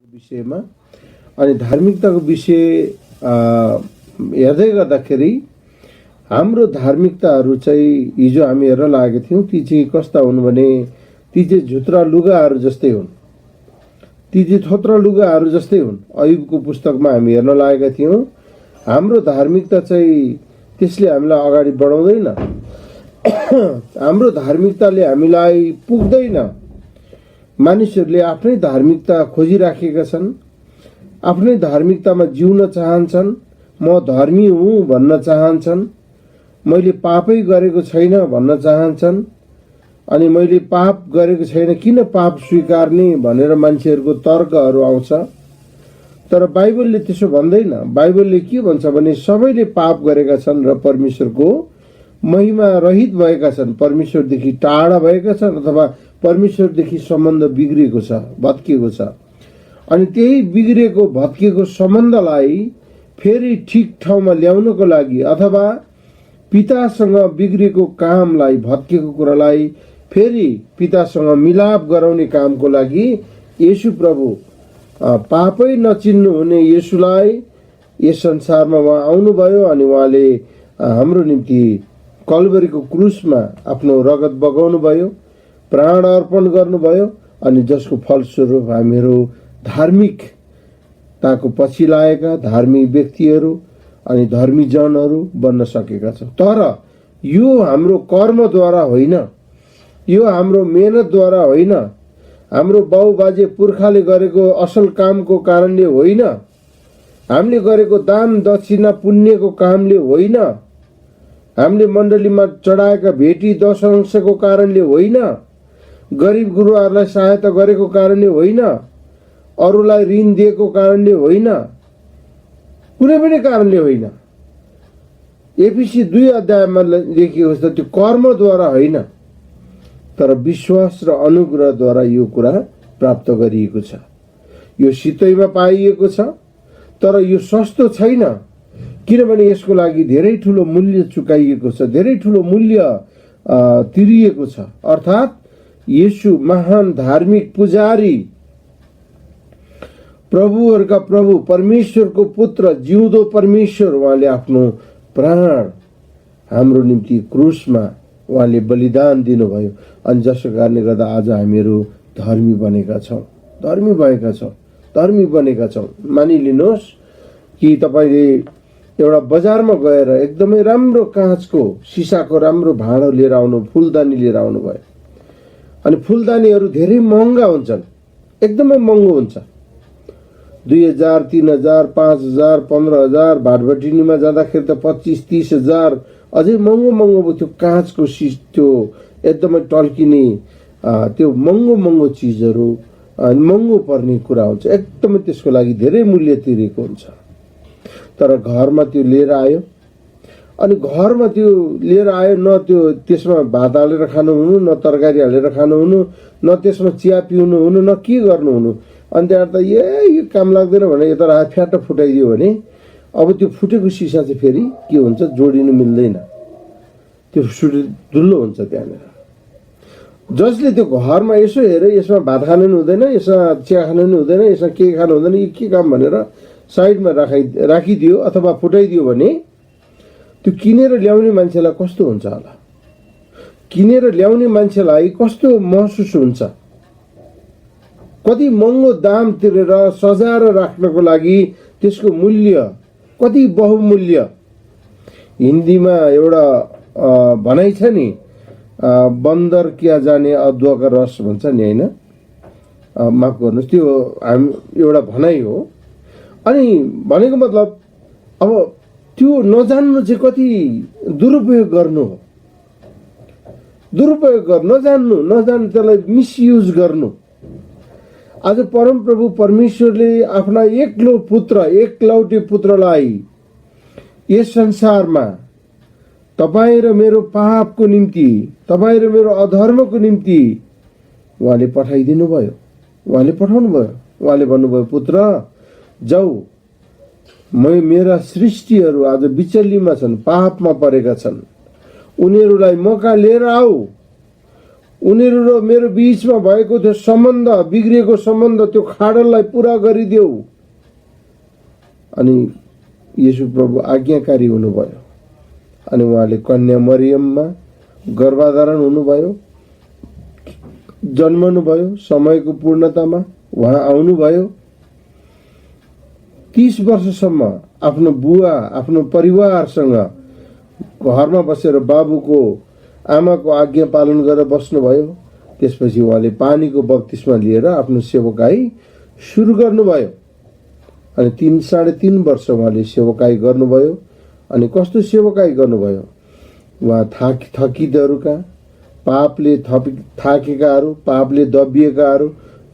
विषयमा अनि धार्मिकताको विषय हेर्दै गर्दाखेरि हाम्रो धार्मिकताहरू चाहिँ हिजो हामी हेरेर लागेका थियौँ। ती चाहिँ कस्ता हुन् भने ती चाहिँ झुत्रा लुगाहरू जस्तै हुन्, ती चाहिँ थोत्रा लुगाहरू जस्तै हुन्। अयुबको पुस्तकमा हामी हेर्न लागेका थियौँ। हाम्रो धार्मिकता चाहिँ त्यसले हामीलाई अगाडि बढाउँदैन। हाम्रो धार्मिकताले हामीलाई पुग्दैन। मानिसहरूले आफ्नै धार्मिकता खोजिराखेका छन्, आफ्नै धार्मिकतामा जिउन चाहन्छन्। म धर्मी हुँ भन्न चाहन्छन्, मैले पापै गरेको छैन भन्न चाहन्छन्। अनि मैले पाप गरेको छैन, किन पाप स्वीकार्ने भनेर मान्छेहरूको तर्कहरू आउँछ। तर बाइबलले त्यसो भन्दैन। बाइबलले के भन्छ भने सबैले पाप गरेका छन् र परमेश्वरको महिमा रहित भएका छन्, परमेश्वरदेखि टाढा भएका छन् अथवा परमेश्वरदेखि सम्बन्ध बिग्रिएको छ, भत्किएको छ। अनि त्यही बिग्रिएको भत्किएको सम्बन्धलाई फेरि ठिक ठाउँमा ल्याउनको लागि अथवा पितासँग बिग्रिएको कामलाई, भत्किएको कुरालाई फेरि पितासँग मिलाप गराउने कामको लागि येशू प्रभु, पापै नचिन्नु हुने येशूलाई यस संसारमा उहाँ आउनुभयो। अनि उहाँले हाम्रो निम्ति कल्वरीको क्रुसमा आफ्नो रगत बगाउनु भयो, प्राण अर्पण गर्नुभयो। अनि जसको फलस्वरूप हामीहरू धार्मिकताको पछि लागेका धार्मिक व्यक्तिहरू अनि धर्मी जनहरू बन्न सकेका छौँ। तर यो हाम्रो कर्मद्वारा होइन, यो हाम्रो मेहनतद्वारा होइन, हाम्रो बाउबाजे पुर्खाले गरेको असल कामको कारणले होइन, हामीले गरेको दान दक्षिणा पुण्यको कामले होइन, हामीले मण्डलीमा चढाएका भेटी 10 अंशको कारणले होइन, गरिब गुरुवाहरूलाई सहायता गरेको कारणले होइन, अरूलाई ऋण दिएको कारणले होइन, कुनै पनि कारणले होइन। एफिसी 2 अध्यायमा लेखिएको छ त्यो कर्मद्वारा होइन, तर विश्वास र अनुग्रहद्वारा यो कुरा प्राप्त गरिएको छ। यो सित्तैमा पाइएको छ, तर यो सस्तो छैन, किनभने यसको लागि धेरै ठुलो मूल्य चुकाइएको छ, धेरै ठुलो मूल्य तिरिएको छ। अर्थात् येशू महान धार्मिक पुजारी, प्रभुहरूका प्रभु, परमेश्वरको पुत्र, जिउँदो परमेश्वर, उहाँले आफ्नो प्राण हाम्रो निम्ति क्रुसमा उहाँले बलिदान दिनुभयो। अनि जसको कारणले गर्दा आज हामीहरू धर्मी बनेका छौँ, धर्मी भएका छौँ, धर्मी बनेका छौँ। मानिलिनुहोस् कि तपाईँले एउटा बजारमा गएर एकदमै राम्रो काँचको सिसाको राम्रो भाँडो लिएर आउनु, फुलदानी लिएर आउनु भयो। अनि फुलदानीहरू धेरै महँगा हुन्छन्, एकदमै महँगो हुन्छ। 2000, 3000, 5000, 15000, भाटभटिनीमा जाँदाखेरि त 25-30 हजार, अझै महँगो महँगो त्यो काँचको त्यो एकदमै टल्किने त्यो महँगो चिजहरू महँगो पर्ने कुरा हुन्छ। एकदमै त्यसको लागि धेरै मूल्य तिरेको हुन्छ। तर घरमा त्यो लिएर आयो, अनि घरमा त्यो लिएर आयो, न त्यो त्यसमा भात हालेर खानु हुनु, न तरकारी हालेर खानु हुनु, न त्यसमा चिया पिउनु हुनु, न के गर्नु हुनु। अनि त्यहाँबाट त यो काम लाग्दैन भने यता रात फ्याट फुटाइदियो भने अब त्यो फुटेको सिसा चाहिँ फेरि के हुन्छ, जोडिनु मिल्दैन, त्यो धुलो हुन्छ त्यहाँनिर। जसले त्यो घरमा यसो हेरे यसमा भात खानु पनि हुँदैन, यसमा चिया खानु पनि हुँदैन, यसमा के खानु हुँदैन, यो के काम भनेर साइडमा राखिदियो अथवा फुटाइदियो भने त्यो किनेर ल्याउने मान्छेलाई कस्तो हुन्छ होला? किनेर ल्याउने मान्छेलाई कस्तो महसुस हुन्छ? कति महँगो दाम तिरेर सजाएर राख्नको लागि त्यसको मूल्य कति बहुमूल्य। हिन्दीमा एउटा भनाइ छ नि, बन्दर क्या जाने अदुवा का रस भन्छ नि, होइन? माफ गर्नुहोस्, त्यो एउटा भनाइ हो। अनि भनेको मतलब अब त्यो नजान्नु चाहिँ कति दुरुपयोग गर्नु हो, दुरुपयोग गर्नु, नजान्नु त्यसलाई मिसयुज गर्नु। आज परमप्रभु परमेश्वरले आफ्ना एक्लो पुत्र, एकलौटे पुत्रलाई यस संसारमा तपाईँ र मेरो पापको निम्ति, तपाईँ र मेरो अधर्मको निम्ति उहाँले पठाइदिनु भयो, उहाँले पठाउनु भयो। उहाँले भन्नुभयो, पुत्र जाऊ, मेरा सृष्टिहरू आज बिचल्लीमा छन्, पापमा परेका छन्, उनीहरूलाई मौका लिएर आऊ, उनीहरू र मेरो बीचमा भएको त्यो सम्बन्ध, बिग्रिएको सम्बन्ध, त्यो खाडललाई पूरा गरिदेऊ। अनि येशू प्रभु आज्ञाकारी हुनुभयो अनि उहाँले कन्या मरियममा गर्भधारण हुनुभयो, जन्मनुभयो, समयको पूर्णतामा उहाँ आउनुभयो। 30 वर्षसम्म आफ्नो बुवा, आफ्नो परिवारसँग घरमा बसेर बाबुको, आमाको आज्ञा पालन गरेर बस्नुभयो। त्यसपछि उहाँले पानीको बप्तिस्मा लिएर आफ्नो सेवकाई सुरु गर्नुभयो अनि 3.5 वर्ष उहाँले सेवकाई गर्नुभयो। अनि कस्तो सेवकाई गर्नुभयो? उहाँ थकितहरूका, पापले थाकेकाहरू, पापले दबिएकाहरू,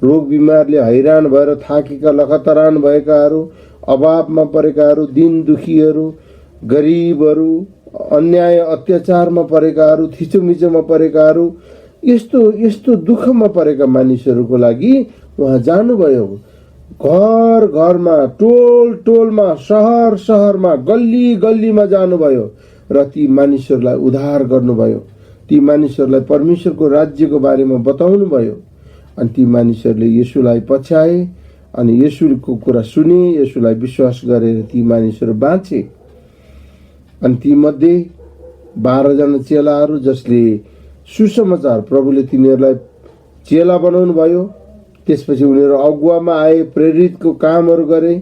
रोग बिमारले हैरान भएर थाकेका, लखतरान भएकाहरू, अभावमा परेकाहरू, दिन दुखीहरू, गरिबहरू, अन्याय अत्याचारमा परेकाहरू, थिचोमिचोमा परेकाहरू, यस्तो दुःखमा परेका मानिसहरूको लागि उहाँ जानुभयो। घर घरमा, टोल टोलमा, सहर सहरमा, गल्ली गल्लीमा जानुभयो र ती मानिसहरूलाई उद्धार गर्नुभयो। ती मानिसहरूलाई परमेश्वरको राज्यको बारेमा बताउनु भयो। अनि ती मानिसहरूले येशूलाई पछ्याए अनि येशूको कुरा सुने, येशूलाई विश्वास गरेर ती मानिसहरू बाँचे। अनि ती मध्ये 12 जना चेलाहरू जसले सुसमाचार, प्रभुले तिनीहरूलाई चेला बनाउनु भयो। त्यसपछि उनीहरू अगुवामा आए, प्रेरितको कामहरू गरे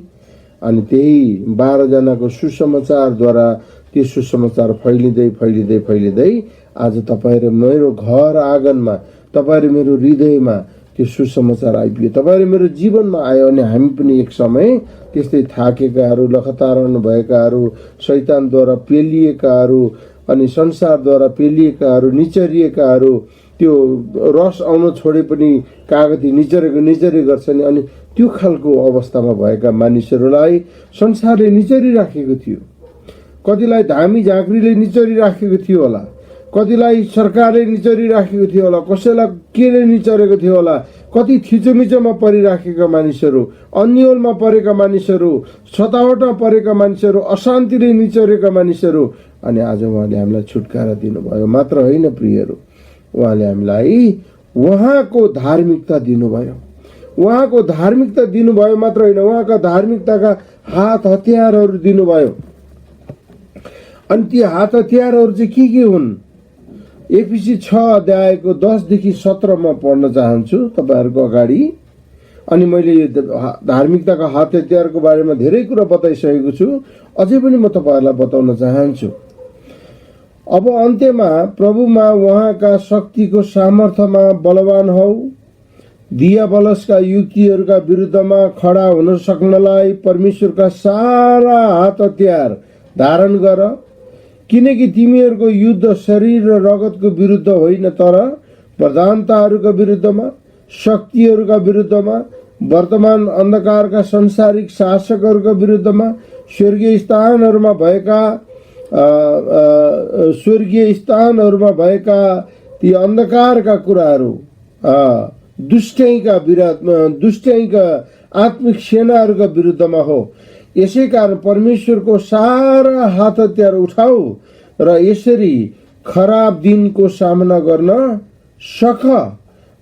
अनि त्यही 12 जनाको सुसमाचारद्वारा त्यो सुसमाचार फैलिँदै आज तपाईँ र मेरो घर आँगनमा, तपाईँ र मेरो हृदयमा त्यो सुसमाचार आइपुग्यो, तपाईँ र मेरो जीवनमा आयो। अनि हामी पनि एक समय त्यस्तै थाकेकाहरू, लखतारण भएकाहरू, शैतानद्वारा पेलिएकाहरू अनि संसारद्वारा पेलिएकाहरू, निचरिएकाहरू, त्यो रस आउन छोडे पनि कागती निचरे गर्छ नि। अनि त्यो खालको अवस्थामा भएका मानिसहरूलाई संसारले निचरिराखेको थियो। कतिलाई धामी झाँक्रीले निचरिराखेको थियो होला, कतिलाई सरकारले निचरिराखेको थियो होला, कसैलाई केले निचरेको थियो होला। कति थिचोमिचोमा परिराखेका मानिसहरू, अन्योलमा परेका मानिसहरू, सतावटमा परेका मानिसहरू, अशान्तिले निचरेका मानिसहरू। अनि आज उहाँले हामीलाई छुटकारा दिनुभयो। मात्र होइन प्रियहरू, उहाँले हामीलाई उहाँको धार्मिकता दिनुभयो। उहाँको धार्मिकता दिनुभयो मात्र होइन, उहाँका धार्मिकताका हात हतियारहरू दिनुभयो। अनि ती हात हतियारहरू चाहिँ के हुन्? एफिसी 6 अध्यायको 10 देखि 17 म पढ्न चाहन्छु तपाईहरुको अगाडि। अनि मैले यो धार्मिकताका हात हतियारको बारेमा धेरै कुरा बताइसकेको छु, अझै पनि म तपाईहरुलाई बताउन चाहन्छु। अब अन्त्यमा प्रभुमा उहाँका शक्तिको सामर्थ्यमा बलवान हौ, दियाबलसका युक्तिहरूका विरुद्धमा खडा हुन सक्नलाई परमेश्वरका सारा हात हतियार धारण गर, किनकि तिमीहरूको युद्ध शरीर र रगतको विरुद्ध होइन, तर प्रधानताहरूका विरुद्धमा, शक्तिहरूका विरुद्धमा, वर्तमान अन्धकारका संसारिक शासकहरूका विरुद्धमा, स्वर्गीय स्थानहरूमा भएका ती अन्धकारका कुराहरू, दुष्टैका आत्मिक सेनाहरूका विरुद्धमा हो। यसै कारण परमेश्वरको सारा हात हतियार उठाऊ र यसरी खराब दिनको सामना गर्न सक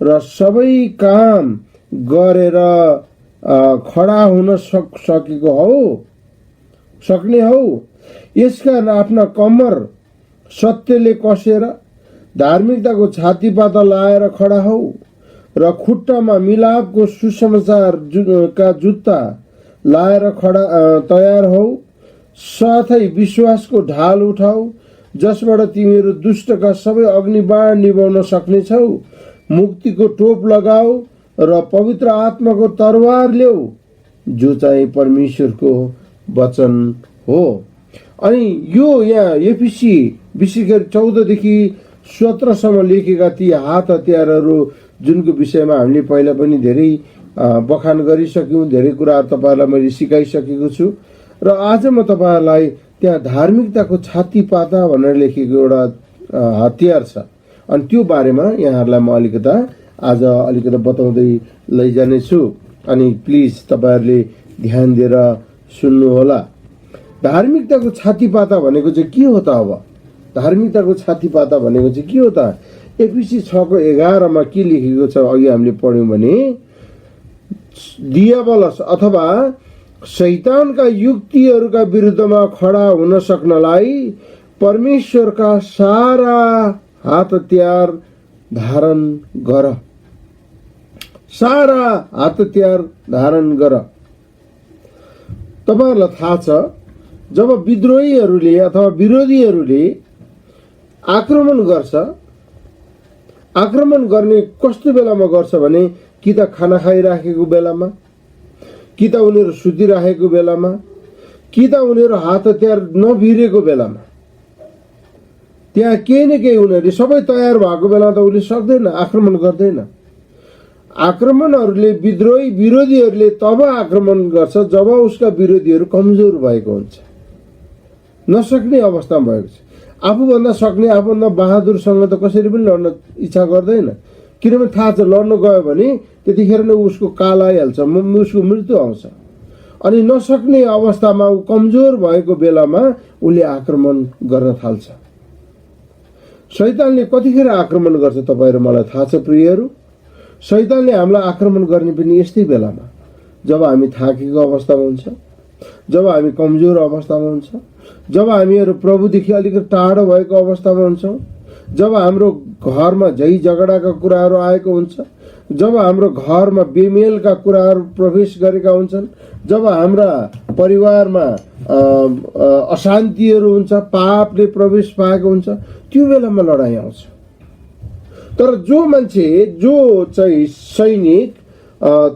र सबै काम गरेर खडा हुन सक्ने हौ। यसकारण आफ्ना कम्मर सत्यले कसेर धार्मिकताको छातीपाता लाएर खडा हौ र खुट्टामा मिलापको सुसमाचार का जुत्ता लाएर तयार हौ। साथै विश्वासको ढाल उठाऊ, जसबाट तिमीहरू दुष्टका सबै अग्निबाण निभाउन सक्नेछौ। मुक्तिको टोप लगाऊ र पवित्र आत्माको तरवार ल्याऊ, जो चाहिँ परमेश्वरको वचन हो। अनि यो यहाँ एफिसी विशेष गरी 14 देखि 17 सम्म लेखेका ती हात हतियारहरू, जुनको विषयमा हामीले पहिला पनि धेरै बखान गरिसक्यौं, धेरै कुराहरू तपाईहरुलाई मैले सिकाइसकेको छु र आज म तपाईहरुलाई त्यहाँ धार्मिकताको छातीपाता भनेर लेखेको एउटा हतियार छ, अनि त्यो बारेमा यहाँहरुलाई म अलिकता बताउँदै लैजाने छु। अनि प्लिज तपाईहरुले ध्यान दिएर सुन्नु होला। धार्मिकताको छातीपाता भनेको चाहिँ के हो त? अब धार्मिकताको छातीपाता भनेको चाहिँ के हो त? एफिसी 6:11 के लेखेको छ अघि हामीले पढ्यौं भने दियाबलस अथवा शैतानका युक्तिहरूका विरुद्धमा खडा हुन सक्नलाई परमेश्वरका सारा हात हतियार धारण गर। सारा हात हतियार धारण गर। तपाईहरुलाई थाहा छ जब विद्रोहीहरूले अथवा विरोधीहरूले आक्रमण गर्छ, आक्रमण गर्ने कस्तो बेलामा गर्छ भने कि त खाना खाइराखेको बेलामा, कि त उनीहरू सुतिराखेको बेलामा, कि त उनीहरू हात हतियार नभिरेको बेलामा, त्यहाँ केही न केही उनीहरूले सबै तयार भएको बेला त उसले सक्दैन, आक्रमण गर्दैन। आक्रमणहरूले विरोधीहरूले तब आक्रमण गर्छ जब उसका विरोधीहरू कमजोर भएको हुन्छ, नसक्ने अवस्थामा भएको छ। आफूभन्दा सक्ने, आफूभन्दा बहादुरसँग त कसरी पनि लड्न इच्छा गर्दैन, किनभने थाहा छ लड्न गयो भने त्यतिखेर नै उसको काल आइहाल्छ, उसको मृत्यु आउँछ। अनि नसक्ने अवस्थामा ऊ कमजोर भएको बेलामा उसले आक्रमण गर्न थाल्छ। शैतानले कतिखेर आक्रमण गर्छ तपाईहरु मलाई थाहा छ प्रियहरू। शैतानले हामीलाई आक्रमण गर्ने पनि यस्तै बेलामा, जब हामी थाकेको अवस्थामा हुन्छ, जब हामी कमजोर अवस्थामा हुन्छ, जब हामीहरू प्रभुदेखि अलिकति टाढो भएको अवस्थामा हुन्छौँ, जब हाम्रो घरमा झै झगडाका कुराहरू आएको हुन्छ, जब हाम्रो घरमा बेमेलका कुराहरू प्रवेश गरेका हुन्छन्, जब हाम्रा परिवारमा अशान्तिहरू हुन्छ, पापले प्रवेश पाएको हुन्छ, त्यो बेलामा लडाईँ आउँछ। तर जो मान्छे, जो चाहिँ सैनिक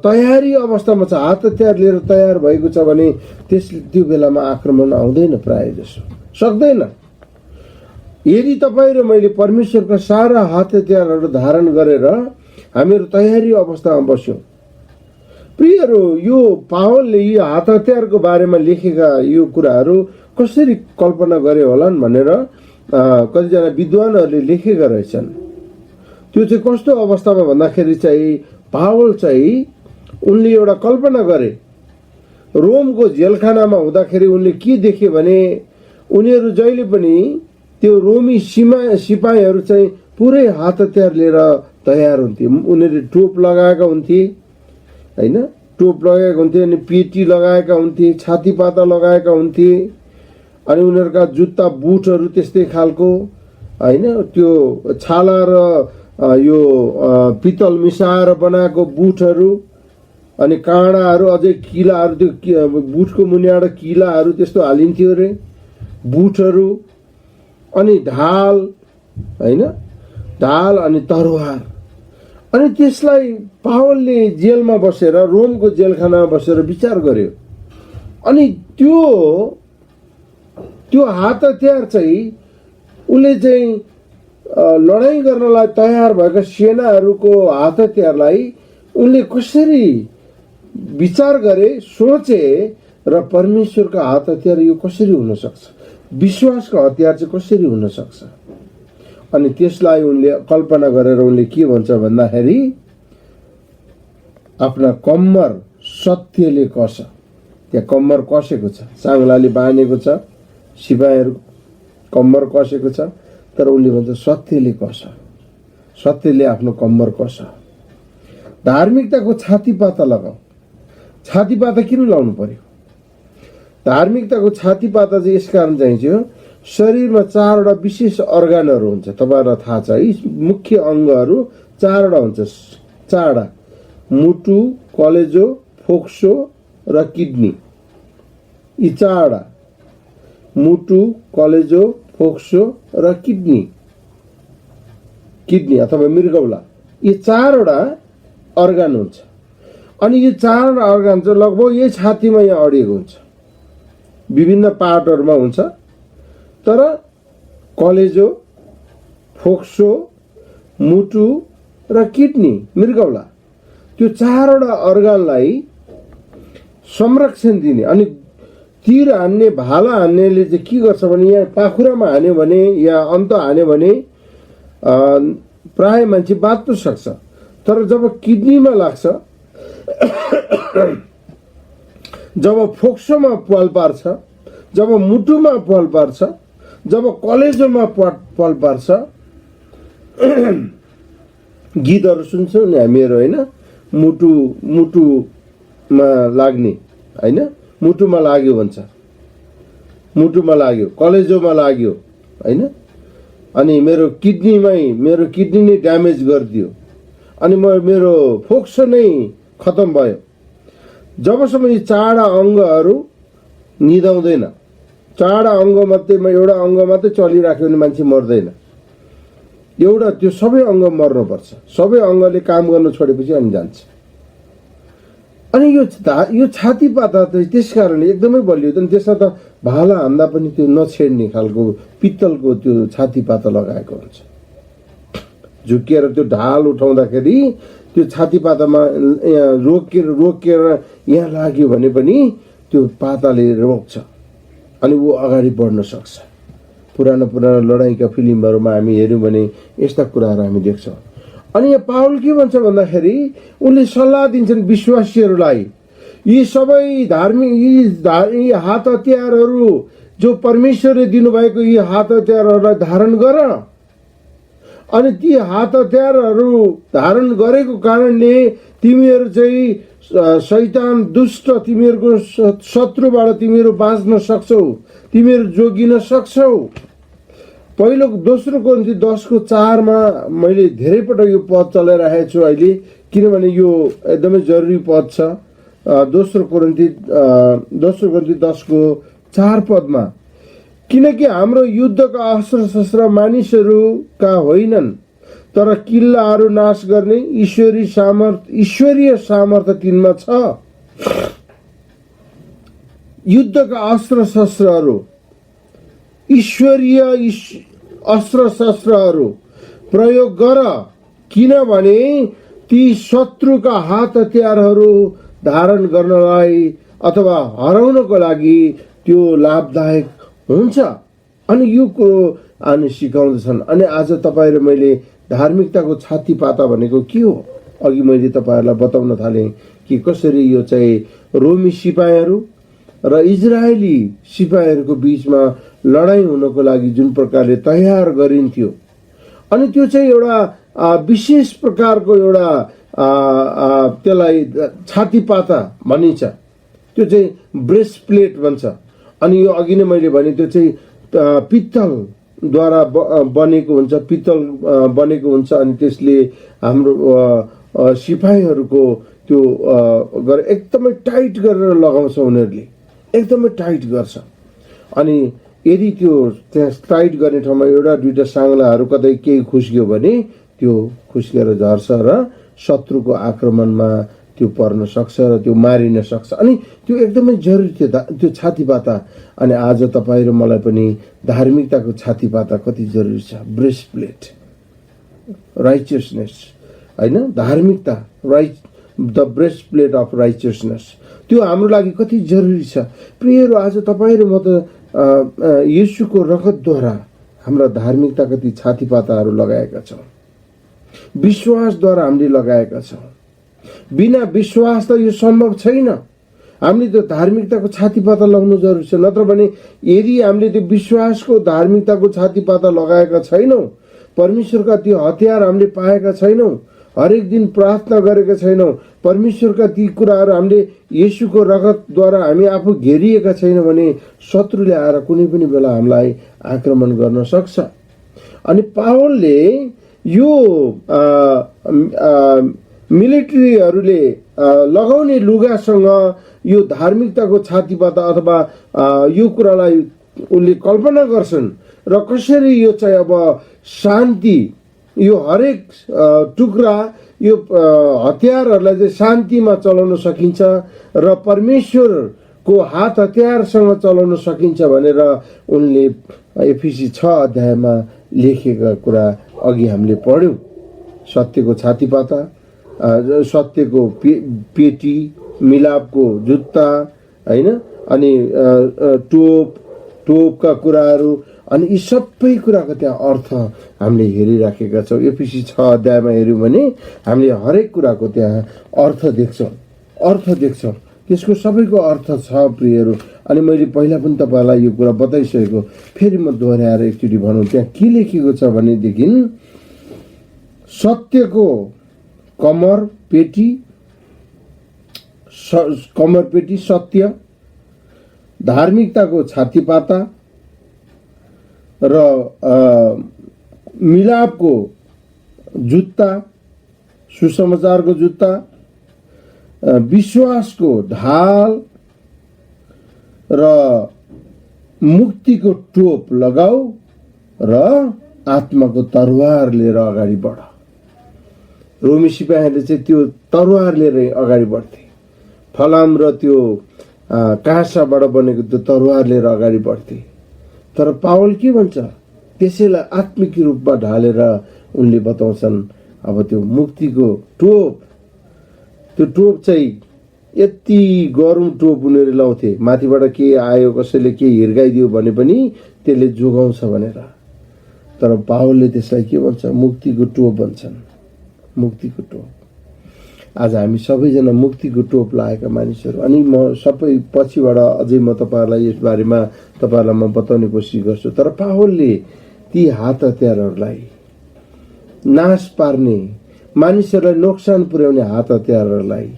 तयारी अवस्थामा छ, हात हतियार लिएर तयार भएको छ भने त्यो बेलामा आक्रमण आउँदैन, प्राय जसो सक्दैन। यदि तपाईँ र मैले परमेश्वरका सारा हात हतियारहरू धारण गरेर हामीहरू तयारी अवस्थामा बस्यौं। प्रियहरू, यो पावलले यो हात हतियारको बारेमा लेखेका यो कुराहरू कसरी कल्पना गरे होलान् भनेर कतिजना विद्वानहरूले लेखेका रहेछन्। त्यो चाहिँ कस्तो अवस्थामा भन्दाखेरि चाहिँ पावल चाहिँ उनले एउटा कल्पना गरे। रोमको जेलखानामा हुँदाखेरि उनले के देखे भने उनीहरू जहिले पनि त्यो रोमी सिपाहीहरू चाहिँ पुरै हात हतियार लिएर तयार हुन्थे। उनीहरूले टोप लगाएका हुन्थे, हैन, टोप लगाएका हुन्थे, अनि पेटी लगाएका हुन्थे, छातीपाता लगाएका हुन्थे, अनि उनीहरूका जुत्ता बुटहरू त्यस्तै खालको, हैन, त्यो छाला र यो पितल मिसाएर बनाएको बुटहरू, अनि काँडाहरू, अझै किलाहरू, त्यो बुटको मुनिबाट किलाहरू त्यस्तो हालिन्थ्यो रे, बुटहरू, अनि ढाल, हैन, ढाल अनि तरवार। अनि त्यसलाई पावलले जेलमा बसेर, रोमको जेलखानामा बसेर विचार गर्यो। अनि त्यो हात हतियार चाहिँ उसले चाहिँ लडाईँ गर्नलाई तयार भएका सेनाहरूको हात हतियारलाई उनले कसरी विचार गरे, सोचे र परमेश्वरका हात हतियार यो कसरी हुन सक्छ, विश्वासको हतियार चाहिँ कसरी हुन सक्छ। अनि त्यसलाई उनले कल्पना गरेर उनले के भन्छ भन्दाखेरि आफ्ना कम्मर सत्यले कस। त्यहाँ कम्मर कसेको छ, साङ्लाले बाँधेको छ, सिपाहीहरू कम्मर कसेको छ, तर उनले भन्छ सत्यले कस, सत्यले आफ्नो कम्मर कस। धार्मिकताको छातीपाता लगाऊ। छातीपाता किन लाउनु पर्यो? धार्मिकताको छातीपाता चाहिँ यसकारण चाहिन्छ, शरीरमा 4वटा विशेष अर्गानहरू हुन्छ। तपाईहरुलाई थाहा छ यी मुख्य अङ्गहरू 4वटा हुन्छ। 4वटा: मुटु, कलेजो, फोक्सो र किडनी। यी 4वटा: मुटु, कलेजो, फोक्सो र किडनी, किडनी अथवा मृगौला, यी 4वटा अर्गान हुन्छ। अनि यो 4वटा अर्गान चाहिँ लगभग यही छातीमा यहाँ अडिएको हुन्छ, विभिन्न पार्टहरुमा हुन्छ। तर कलेजो, फोक्सो, मुटु र किडनी, मृगौला, त्यो 4वटा अर्गानलाई संरक्षण दिने। अनि तीर हान्ने, भाला हान्नेले चाहिँ के गर्छ भने यहाँ पाखुरामा हान्यो भने या अन्त हान्यो भने प्राय मान्छे बाँच्न सक्छ। तर जब किडनीमा लाग्छ, जब फोक्सोमा पाल पार्छ, जब मुटुमा पाल पार्छ, जब कलेजोमा पाल पार्छ, गीतहरू सुन्छौँ नि हामीहरू होइन, मुटुमा लाग्ने होइन, मुटुमा लाग्यो भन्छ, मुटुमा लाग्यो, कलेजोमा लाग्यो होइन, अनि मेरो किडनी नै ड्यामेज गरिदियो, अनि मेरो फोक्सो नै खतम भयो। जबसम्म यी चारवटा अङ्गहरू निदाउँदैन, चारवटा अङ्ग मध्येमा एउटा अङ्ग मात्रै चलिराख्यो भने मान्छे मर्दैन, एउटा त्यो सबै अङ्ग मर्नुपर्छ। सबै अङ्गले काम गर्न छोडेपछि अनि जान्छ। अनि यो छातीपाता चाहिँ त्यस कारणले एकदमै बलियो। अनि त्यसमा त भाला हान्दा पनि त्यो नछेड्ने खालको पित्तलको त्यो छातीपाता लगाएको हुन्छ। झुकिएर त्यो ढाल उठाउँदाखेरि त्यो छातीपातामा रोकेर यहाँ लाग्यो भने पनि त्यो पाताले रोक्छ अनि ऊ अगाडि बढ्न सक्छ। पुरानो लडाइँका फिल्महरूमा हामी हेऱ्यौँ भने यस्ता कुराहरू हामी देख्छौँ। अनि यहाँ पावल के भन्छ भन्दाखेरि उनले सल्लाह दिन्छन् विश्वासीहरूलाई, यी सबै धार्मिक यी हात हतियारहरू जो परमेश्वरले दिनुभएको यी हात हतियारहरूलाई धारण गर। अनि ती हात हतियारहरू धारण गरेको कारणले तिमीहरू चाहिँ शैतान दुष्ट तिमीहरूको शत्रुबाट तिमीहरू बाँच्न सक्छौ, तिमीहरू जोगिन सक्छौ। दोस्रो कोरिन्थी 10:4 मैले धेरै पटक यो पद चलाइरहेको छु अहिले, किनभने यो एकदमै जरुरी पद छ। दोस्रो कोरिन्थी 10:4 किनकि हाम्रो युद्धका अस्त्र शस्त्र मानिसहरूका होइनन्, तर किल्लाहरू नाश गर्ने ईश्वरीय सामर्थ्य तिनमा छ। युद्धका अस्त्र शस्त्रहरू, ईश्वरीय अस्त्र शस्त्रहरू प्रयोग गर, किनभने ती शत्रुका हात हतियारहरू धारण गर्नलाई अथवा हराउनको लागि त्यो लाभदायक हुन्छ। अनि यो कुरो अनि सिकाउँदछन्। अनि आज तपाईँ र मैले धार्मिकताको छातीपाता भनेको के हो? अघि मैले तपाईँहरूलाई बताउन थालेँ कि कसरी यो चाहिँ रोमी सिपाहीहरू र इजरायली सिपाहीहरूको बिचमा लडाइँ हुनको लागि जुन प्रकारले तयार गरिन्थ्यो, अनि त्यो चाहिँ एउटा विशेष प्रकारको एउटा त्यसलाई छातीपाता भनिन्छ, त्यो चाहिँ ब्रेस्ट प्लेट भन्छ। अनि यो अघि नै मैले भने त्यो चाहिँ पित्तलद्वारा बनेको हुन्छ, पित्तल बनेको हुन्छ। अनि त्यसले हाम्रो सिपाहीहरूको त्यो एकदमै टाइट गरेर लगाउँछ, उनीहरूले एकदमै टाइट गर्छ। अनि यदि त्यो त्यहाँ टाइट गर्ने ठाउँमा एउटा दुईटा साङ्लाहरू कतै केही खुस्क्यो भने त्यो खुस्केर झर्छ र शत्रुको आक्रमणमा त्यो पर्न सक्छ र त्यो मारिन सक्छ। अनि त्यो एकदमै जरुरी थियो त्यो छातीपाता। अनि आज तपाईँ र मलाई पनि धार्मिकताको छातीपाता कति जरुरी छ। ब्रेस्ट प्लेट, राइचियसनेस होइन, धार्मिकता, the breastplate of righteousness, त्यो हाम्रो लागि कति जरुरी छ। प्रियहरू, आज तपाईँ र म त येशूको रगतद्वारा हाम्रा धार्मिकता कति छातीपाताहरू लगाएका छौँ, विश्वासद्वारा हामीले लगाएका छौँ। बिना विश्वास त यो सम्भव छैन। हामीले त्यो धार्मिकताको छातीपाता लगाउनु जरुरी छ। नत्र भने यदि हामीले त्यो विश्वासको धार्मिकताको छातीपाता लगाएका छैनौँ, परमेश्वरका त्यो हतियार हामीले पाएका छैनौँ, हरेक दिन प्रार्थना गरेका छैनौँ, परमेश्वरका ती कुराहरू हामीले येशूको रगतद्वारा हामी आफू घेरिएका छैनौँ भने शत्रुले आएर कुनै पनि बेला हामीलाई आक्रमण गर्न सक्छ। अनि पावलले यो मिलिट्रीहरूले लगाउने लुगासँग यो धार्मिकताको छातीपाता अथवा यो कुरालाई उनले कल्पना गर्छन् र कसरी यो चाहिँ अब शान्ति, यो हरेक टुक्रा यो हतियारहरूलाई चाहिँ शान्तिमा चलाउन सकिन्छ र परमेश्वरको हात हतियारसँग चलाउन सकिन्छ भनेर उनले एफिसी 6 लेखेका कुरा अघि हामीले पढ्यौँ। सत्यको छातीपाता, सत्यको पेटी, मिलापको जुत्ता होइन, अनि टोपका कुराहरू, अनि यी सबै कुराको त्यहाँ अर्थ हामीले हेरिराखेका छौँ। एफिसी 6 हेऱ्यौँ भने हामीले हरेक कुराको त्यहाँ अर्थ देख्छौँ। त्यसको सबैको अर्थ छ प्रियहरू। अनि मैले पहिला पनि तपाईँलाई यो कुरा बताइसकेको, फेरि म दोहोऱ्याएर एकचोटि भनौँ, त्यहाँ के लेखेको छ भनेदेखि सत्यको कमरपेटी सत्य, धार्मिकताको छातीपाता र मिलापको जुत्ता, सुसमाचारको जुत्ता, विश्वासको ढाल र मुक्तिको टोप लगाऊ र आत्माको तरवार लिएर अगाडि बढ। रोमी सिपाहीहरूले चाहिँ त्यो तरवार लिएर अगाडि बढ्थे। फलाम र त्यो काँसाबाट बनेको त्यो तरवार लिएर अगाडि बढ्थे। तर पावल के भन्छ? त्यसैलाई आत्मिक रूपमा ढालेर उनले बताउँछन् अब त्यो मुक्तिको टोप, त्यो टोप चाहिँ यति गरौँ टोप उनीहरूले लाउँथे, माथिबाट के आयो कसैले के हिर्काइदियो भने पनि त्यसले जोगाउँछ भनेर। तर पावलले त्यसलाई के भन्छ? मुक्तिको टोप भन्छन्, मुक्तिको टोप। आज हामी सबैजना मुक्तिको टोप लगाएका मानिसहरू। अनि म सबै पछिबाट अझै म तपाईँहरूलाई यस बारेमा तपाईँहरूलाई म बताउने कोसिस गर्छु। तर पावलले ती हात हतियारहरूलाई, नाश पार्ने, मानिसहरूलाई नोक्सान पुर्याउने हात हतियारहरूलाई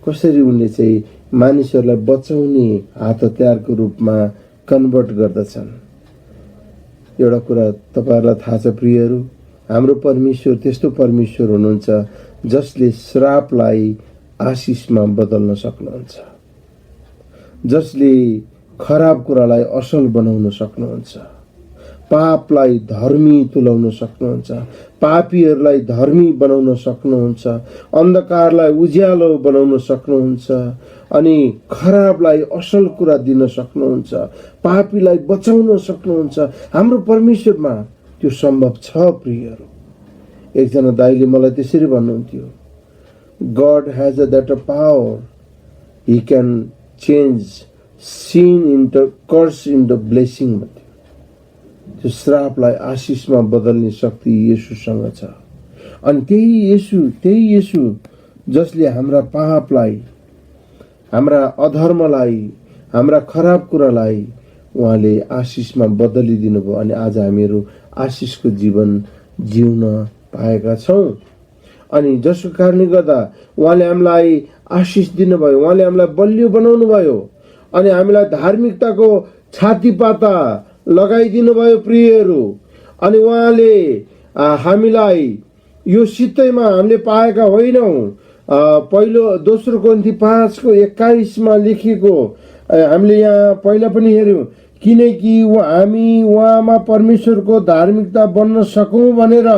कसरी उनले चाहिँ मानिसहरूलाई बचाउने हात हतियारको रूपमा कन्भर्ट गर्दछन्। एउटा कुरा तपाईँहरूलाई थाहा छ प्रियहरू, हाम्रो परमेश्वर त्यस्तो परमेश्वर हुनुहुन्छ जसले श्रापलाई आशिषमा बदल्न सक्नुहुन्छ, जसले खराब कुरालाई असल बनाउन सक्नुहुन्छ, पापलाई धर्मी तुल्याउन सक्नुहुन्छ, पापीहरूलाई धर्मी बनाउन सक्नुहुन्छ, अन्धकारलाई उज्यालो बनाउन सक्नुहुन्छ, अनि खराबलाई असल कुरा दिन सक्नुहुन्छ, पापीलाई बचाउन सक्नुहुन्छ। हाम्रो परमेश्वरमा त्यो सम्भव छ प्रियहरू। एकजना दाइले मलाई त्यसरी भन्नुहुन्थ्यो, God has that power, he can change sin into curse into blessing. त्यो श्रापलाई आशिषमा बदल्ने शक्ति येशूसँग छ। अनि त्यही येशू जसले हाम्रा पापलाई, हाम्रा अधर्मलाई, हाम्रा खराब कुरालाई उहाँले आशिषमा बदलिदिनु भयो। अनि आज हामीहरू आशिषको जीवन जिउन पाएका छौँ। अनि जसको कारणले गर्दा उहाँले हामीलाई आशिष दिनुभयो, उहाँले हामीलाई बलियो बनाउनु भयो, अनि हामीलाई धार्मिकताको छातीपाता लगाइदिनु भयो प्रियहरू। अनि उहाँले हामीलाई यो सित्तैमा हामीले पाएका होइनौँ। पहिलो दोस्रो कोरिन्थी 5:21 लेखिएको हामीले यहाँ पहिला पनि हेर्यौँ, किनकि हामी उहाँमा परमेश्वरको धार्मिकता बन्न सकौँ भनेर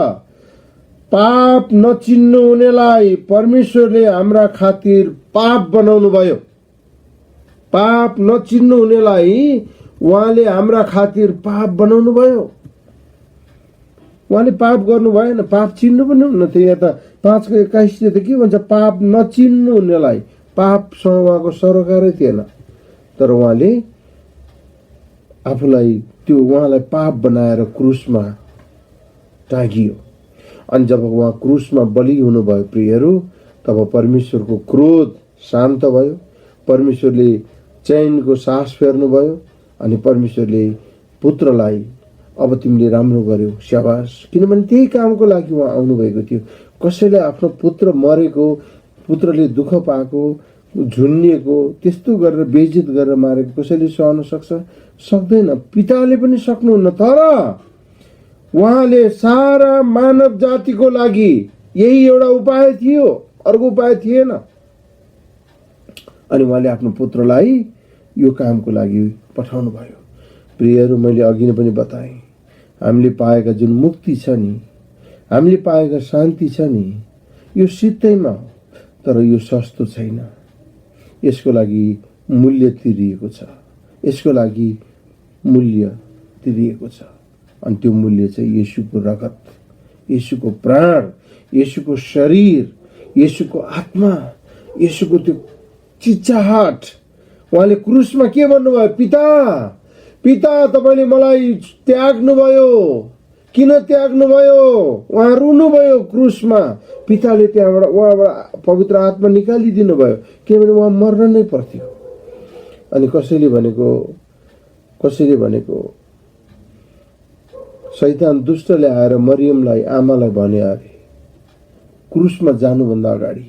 पाप नचिन्नु हुनेलाई परमेश्वरले हाम्रा खातिर पाप बनाउनु भयो। पाप नचिन्नु हुनेलाई उहाँले हाम्रा खातिर पाप बनाउनु भयो। उहाँले पाप गर्नु भएन, पाप चिन्नु पनि हुन्न थियो। यहाँ त 5:21 त के भन्छ? पाप नचिन्नु हुनेलाई। पापसँग उहाँको सरोकारै थिएन, तर उहाँले आफूलाई त्यो उहाँलाई पाप बनाएर क्रुसमा टाँगियो। अनि जब उहाँ क्रुसमा बलि हुनुभयो प्रियहरू, तब परमेश्वरको क्रोध शान्त भयो, परमेश्वरले चैनको सास फेर्नुभयो। अनि परमेश्वरले पुत्रलाई अब तिमीले राम्रो गर्यौ, स्याबास, किनभने त्यही कामको लागि उहाँ आउनुभएको थियो। कसैले आफ्नो पुत्र मरेको, पुत्रले दुःख पाएको, झुन्निएको, त्यस्तो गरेर बेइज्जत गरेर मारेको कसैले सहन सक्छ? सक्दैन। पिताले पनि सक्नुहुन्न। तर उहाँले सारा मानव जातिको लागि यही एउटा उपाय थियो, अर्को उपाय थिएन। अनि उहाँले आफ्नो पुत्रलाई यो कामको लागि पठाउनु भयो। प्रियहरू, मैले अघि नै पनि बताएँ, हामीले पाएका जुन मुक्ति छ नि, हामीले पाएका शान्ति छ नि, यो सित्तैमा हो। तर यो सस्तो छैन, यसको लागि मूल्य तिरिएको छ, यसको लागि मूल्य तिरिएको छ। अनि त्यो मूल्य चाहिँ येशूको रगत, येशूको प्राण, येशूको शरीर, येशूको आत्मा, येशूको त्यो चिच्चाहाट। उहाँले क्रुसमा के भन्नुभयो? पिता, पिता, तपाईले मलाई त्याग्नुभयो। किन त्याग्नुभयो? उहाँ रुनुभयो क्रुसमा। पिताले त्यहाँबाट उहाँबाट पवित्र आत्मा निकालिदिनु भयो, किनभने उहाँ मर्न नै पर्थ्यो। अनि कसैले भनेको शैतान दुष्टले आएर मरियमलाई, आमालाई भन्यो अरे, क्रुसमा जानुभन्दा अगाडि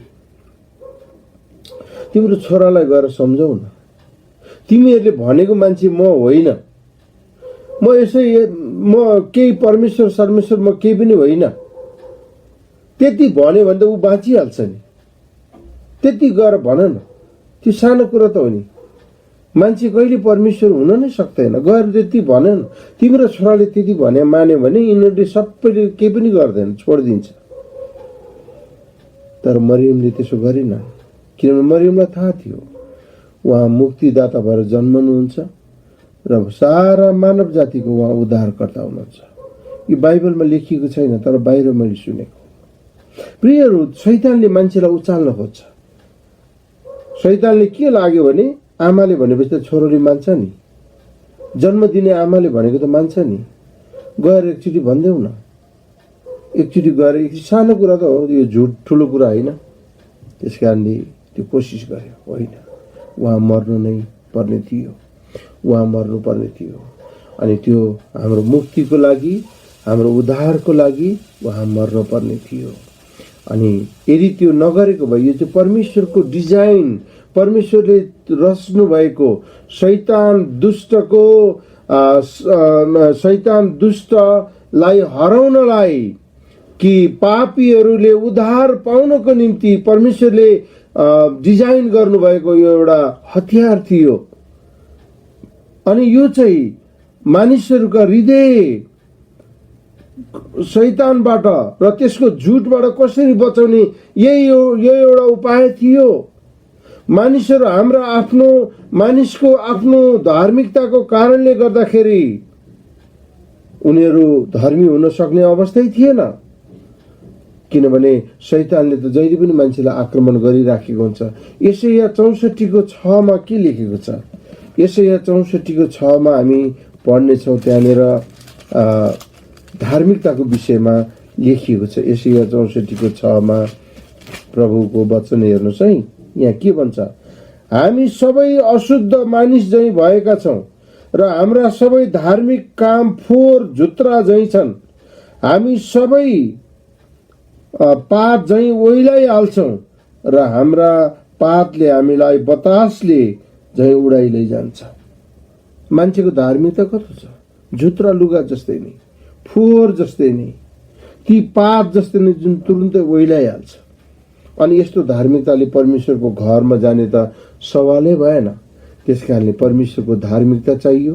तिम्रो छोरालाई गएर सम्झाउ न, तिमीहरूले भनेको मान्छे म होइन, म यसै म केही परमेश्वर सर्मेश्वर म केही पनि होइन, त्यति भन्यो भने त ऊ बाँचिहाल्छ नि। त्यति गएर भन न, त्यो सानो कुरा त हो नि। मान्छे कहिले परमेश्वर हुन नै सक्दैन। गएर त्यति भन न। तिम्रो छोराले त्यति भने मान्यो भने यिनीहरूले सबैले केही पनि गर्दैन, छोडिदिन्छ। तर मरियमले त्यसो गरेन, किनभने मरियमलाई थाहा थियो उहाँ मुक्तिदाता भएर जन्मनुहुन्छ र सारा मानव जातिको उहाँ उद्धारकर्ता हुनुहुन्छ। यो बाइबलमा लेखिएको छैन, तर बाहिर मैले सुनेको। प्रियहरू, शैतानले मान्छेलाई उचाल्न खोज्छ। शैतानले के लाग्यो भने आमाले भनेपछि त छोरोले मान्छ नि, जन्म दिने आमाले भनेको त मान्छ नि। गएर एकचोटि भनिदेऊ न, एकचोटि गएर एकचोटि सानो कुरा त हो, यो झुट ठुलो कुरा होइन। त्यस कारणले त्यो कोसिस गर्यो। होइन, उहाँ मर्नु नै पर्ने थियो, उहाँ मर्नु पर्ने थियो। अनि त्यो हाम्रो मुक्तिको लागि, हाम्रो उद्धारको लागि उहाँ मर्नु पर्ने थियो। अनि यदि त्यो नगरेको भए, यो चाहिँ परमेश्वरको डिजाइन, परमेश्वरले रच्नु भएको शैतान दुष्टलाई हराउनलाई, कि पापीहरूले उद्धार पाउनको निम्ति परमेश्वरले डिजाइन गर्नुभएको यो एउटा हतियार थियो। अनि यो चाहिँ मानिसहरूका हृदय शैतानबाट र त्यसको झुटबाट कसरी बचाउने, यही एउटा उपाय थियो। मानिसहरू मानिसको आफ्नो धार्मिकताको कारणले गर्दाखेरि उनीहरू धर्मी हुन सक्ने अवस्थै थिएन। किनभने शैतानले त जहिले पनि मान्छेलाई आक्रमण गरिराखेको हुन्छ। यसैया 64 6 के लेखेको छ? यसैया 64 6 हामी पढ्नेछौँ। त्यहाँनिर धार्मिकताको विषयमा लेखिएको छ। यसैया 64 6 प्रभुको वचन हेर्नुहोस् है। यहाँ के भन्छ? हामी सबै अशुद्ध मानिस झैँ भएका छौँ र हाम्रा सबै धार्मिक काम फोहोर झुत्रा झैँ छन्। हामी सबै पात झैँ ओइलाइहाल्छौँ र हाम्रा पातले हामीलाई बतासले झैँ उडाइ लैजान्छ। मान्छेको धार्मिकता कस्तो छ? झुत्रा लुगा जस्तै नै, फोहोर जस्तै नै, ती पात जस्तै नै जुन तुरुन्तै ओइलाइहाल्छ। अनि यस्तो धार्मिकताले परमेश्वरको घरमा जाने त सवालै भएन। त्यस कारणले परमेश्वरको धार्मिकता चाहियो।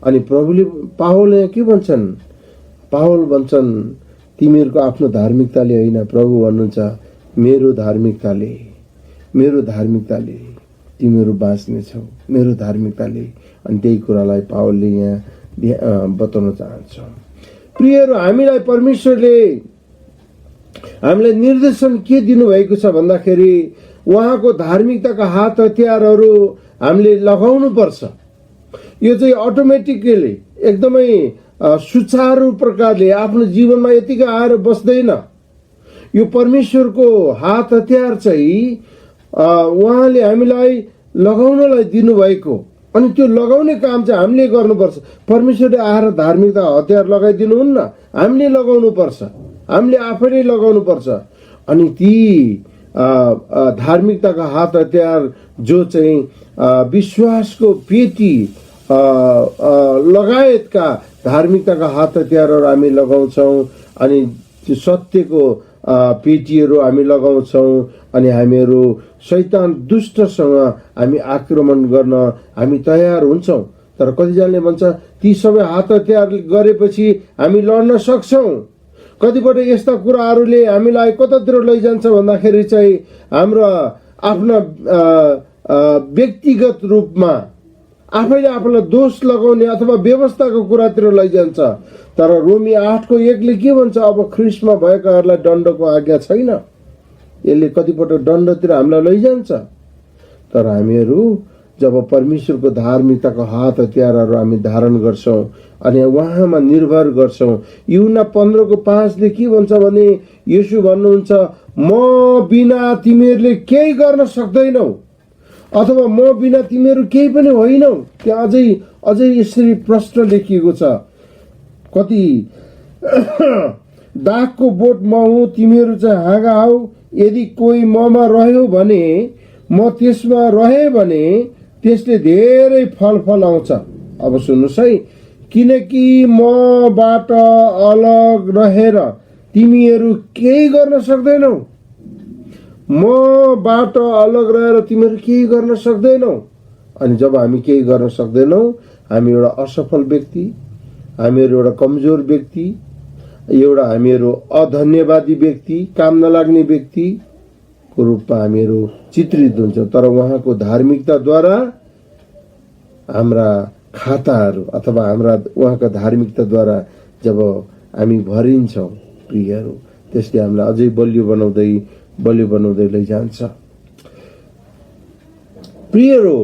अनि प्रभुले, पावलले के भन्छन्? पावल भन्छन्, तिमीहरूको आफ्नो धार्मिकताले होइन, प्रभु भन्नुहुन्छ मेरो धार्मिकताले तिमीहरू बाँच्नेछौ, मेरो धार्मिकताले। अनि त्यही कुरालाई पावलले यहाँ बताउन चाहन्छ। प्रियहरू, हामीलाई परमेश्वरले हामीलाई निर्देशन के दिनुभएको छ भन्दाखेरि उहाँको धार्मिकताका हात हतियारहरू हामीले लगाउनु पर्छ। यो चाहिँ अटोमेटिकली एकदमै सुचारू प्रकारले आफ्नो जीवनमा यतिकै आएर बस्दैन। यो परमेश्वरको हात हतियार चाहिँ उहाँले हामीलाई लगाउनलाई दिनुभएको। अनि त्यो लगाउने काम चाहिँ हामीले गर्नुपर्छ। परमेश्वरले आएर धार्मिकता हतियार लगाइदिनुहुन्न, हामीले लगाउनु पर्छ, हामीले आफैले लगाउनु पर्छ। अनि ती धार्मिकताका हात हतियार जो चाहिँ विश्वासको पेटी लगायतका धार्मिकताका हात हतियारहरू हामी लगाउँछौँ। अनि सत्यको पेटीहरू हामी लगाउँछौँ। अनि हामीहरू शैतान दुष्टसँग हामी आक्रमण गर्न हामी तयार हुन्छौँ। तर कतिजनाले भन्छ ती सबै हात हतियार गरेपछि हामी लड्न सक्छौँ। कतिपल्ट यस्ता कुराहरूले हामीलाई कतातिर लैजान्छ भन्दाखेरि चाहिँ हाम्रो आफ्ना व्यक्तिगत रूपमा आफैले आफूलाई दोष लगाउने अथवा व्यवस्थाको कुरातिर लैजान्छ। तर रोमी 8:1 के भन्छ? अब ख्रिस्टमा भएकाहरूलाई दण्डको आज्ञा छैन। यसले कतिपल्ट दण्डतिर हामीलाई लैजान्छ। तर हामीहरू जब परमेश्वरको धार्मिकताको हात हतियारहरू हामी धारण गर्छौँ अनि उहाँमा निर्भर गर्छौँ। यूहन्ना 15:5 के भन्छ भने येशू भन्नुहुन्छ, म बिना तिमीहरूले केही गर्न सक्दैनौ, अथवा म बिना तिमीहरू केही पनि होइनौ। त्यहाँ अझै यसरी प्रश्न लेखिएको छ। कति दागको बोट म हुँ, तिमीहरू चाहिँ हाँगा हौ। यदि कोही ममा रह्यो भने, म त्यसमा रहे भने त्यसले धेरै फल फलाउँछ। अब सुन्नुहोस् है, किनकि मबाट अलग रहेर तिमीहरू केही गर्न सक्दैनौ। मबाट अलग रहेर तिमीहरू केही गर्न सक्दैनौ। अनि जब हामी केही गर्न सक्दैनौ, हामी एउटा असफल व्यक्ति, हामीहरू एउटा कमजोर व्यक्ति, एउटा हामीहरू अधन्यवादी व्यक्ति, काम नलाग्ने व्यक्तिको रूपमा हामीहरू चित्रित हुन्छ। तर उहाँको धार्मिकताद्वारा हाम्रा खाताहरू अथवा हाम्रा उहाँका धार्मिकताद्वारा जब हामी भरिन्छौँ प्रियहरू, त्यसले हामीलाई अझै बलियो बनाउँदै लैजान्छ। प्रियहरू,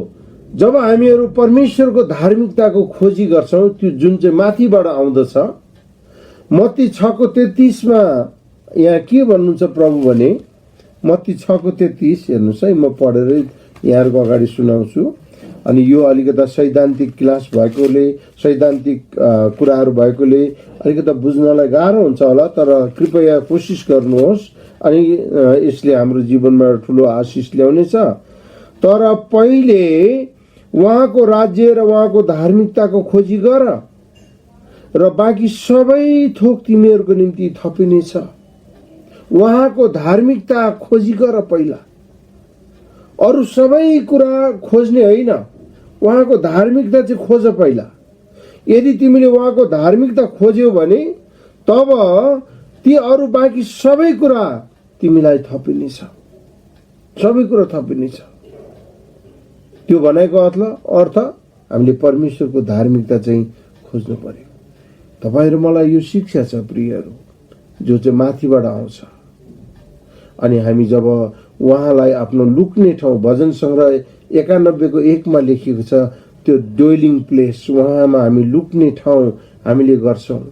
जब हामीहरू परमेश्वरको धार्मिकताको खोजी गर्छौँ, त्यो जुन चाहिँ माथिबाट आउँदछ, मत्ती 6:33 यहाँ के भन्नुहुन्छ प्रभु भने, मत्ती 6:33 हेर्नुहोस् है, म पढेर यहाँहरूको अगाडि सुनाउँछु। अनि यो अलिकता सैद्धान्तिक क्लास भएकोले, सैद्धान्तिक कुराहरू भएकोले अलिकता बुझ्नलाई गाह्रो हुन्छ होला, तर कृपया कोसिस गर्नुहोस्। अनि यसले हाम्रो जीवनमा ठुलो आशिष ल्याउनेछ। तर पहिले उहाँको राज्य र उहाँको धार्मिकताको खोजी गर र बाँकी सबै थोक तिमीहरूको निम्ति थपिनेछ। उहाँको धार्मिकता खोजी गर पहिला, अरू सबै कुरा खोज्ने होइन, उहाँको धार्मिकता चाहिँ खोज पहिला। यदि तिमीले उहाँको धार्मिकता खोज्यौ भने तब ती अरू बाँकी सबै कुरा तिमीलाई थपिनेछ, सबै कुरा थपिनेछ। त्यो भनेको अर्थ हामीले परमेश्वरको धार्मिकता चाहिँ खोज्नु पर्यो। तपाईँ र मलाई यो शिक्षा छ प्रियहरू, जो चाहिँ माथिबाट आउँछ। अनि हामी जब उहाँलाई आफ्नो लुक्ने ठाउँ, भजन सङ्ग्रह 91:1 लेखिएको छ, त्यो डोइलिङ प्लेस, उहाँमा हामी लुक्ने ठाउँ हामीले गर्छौँ।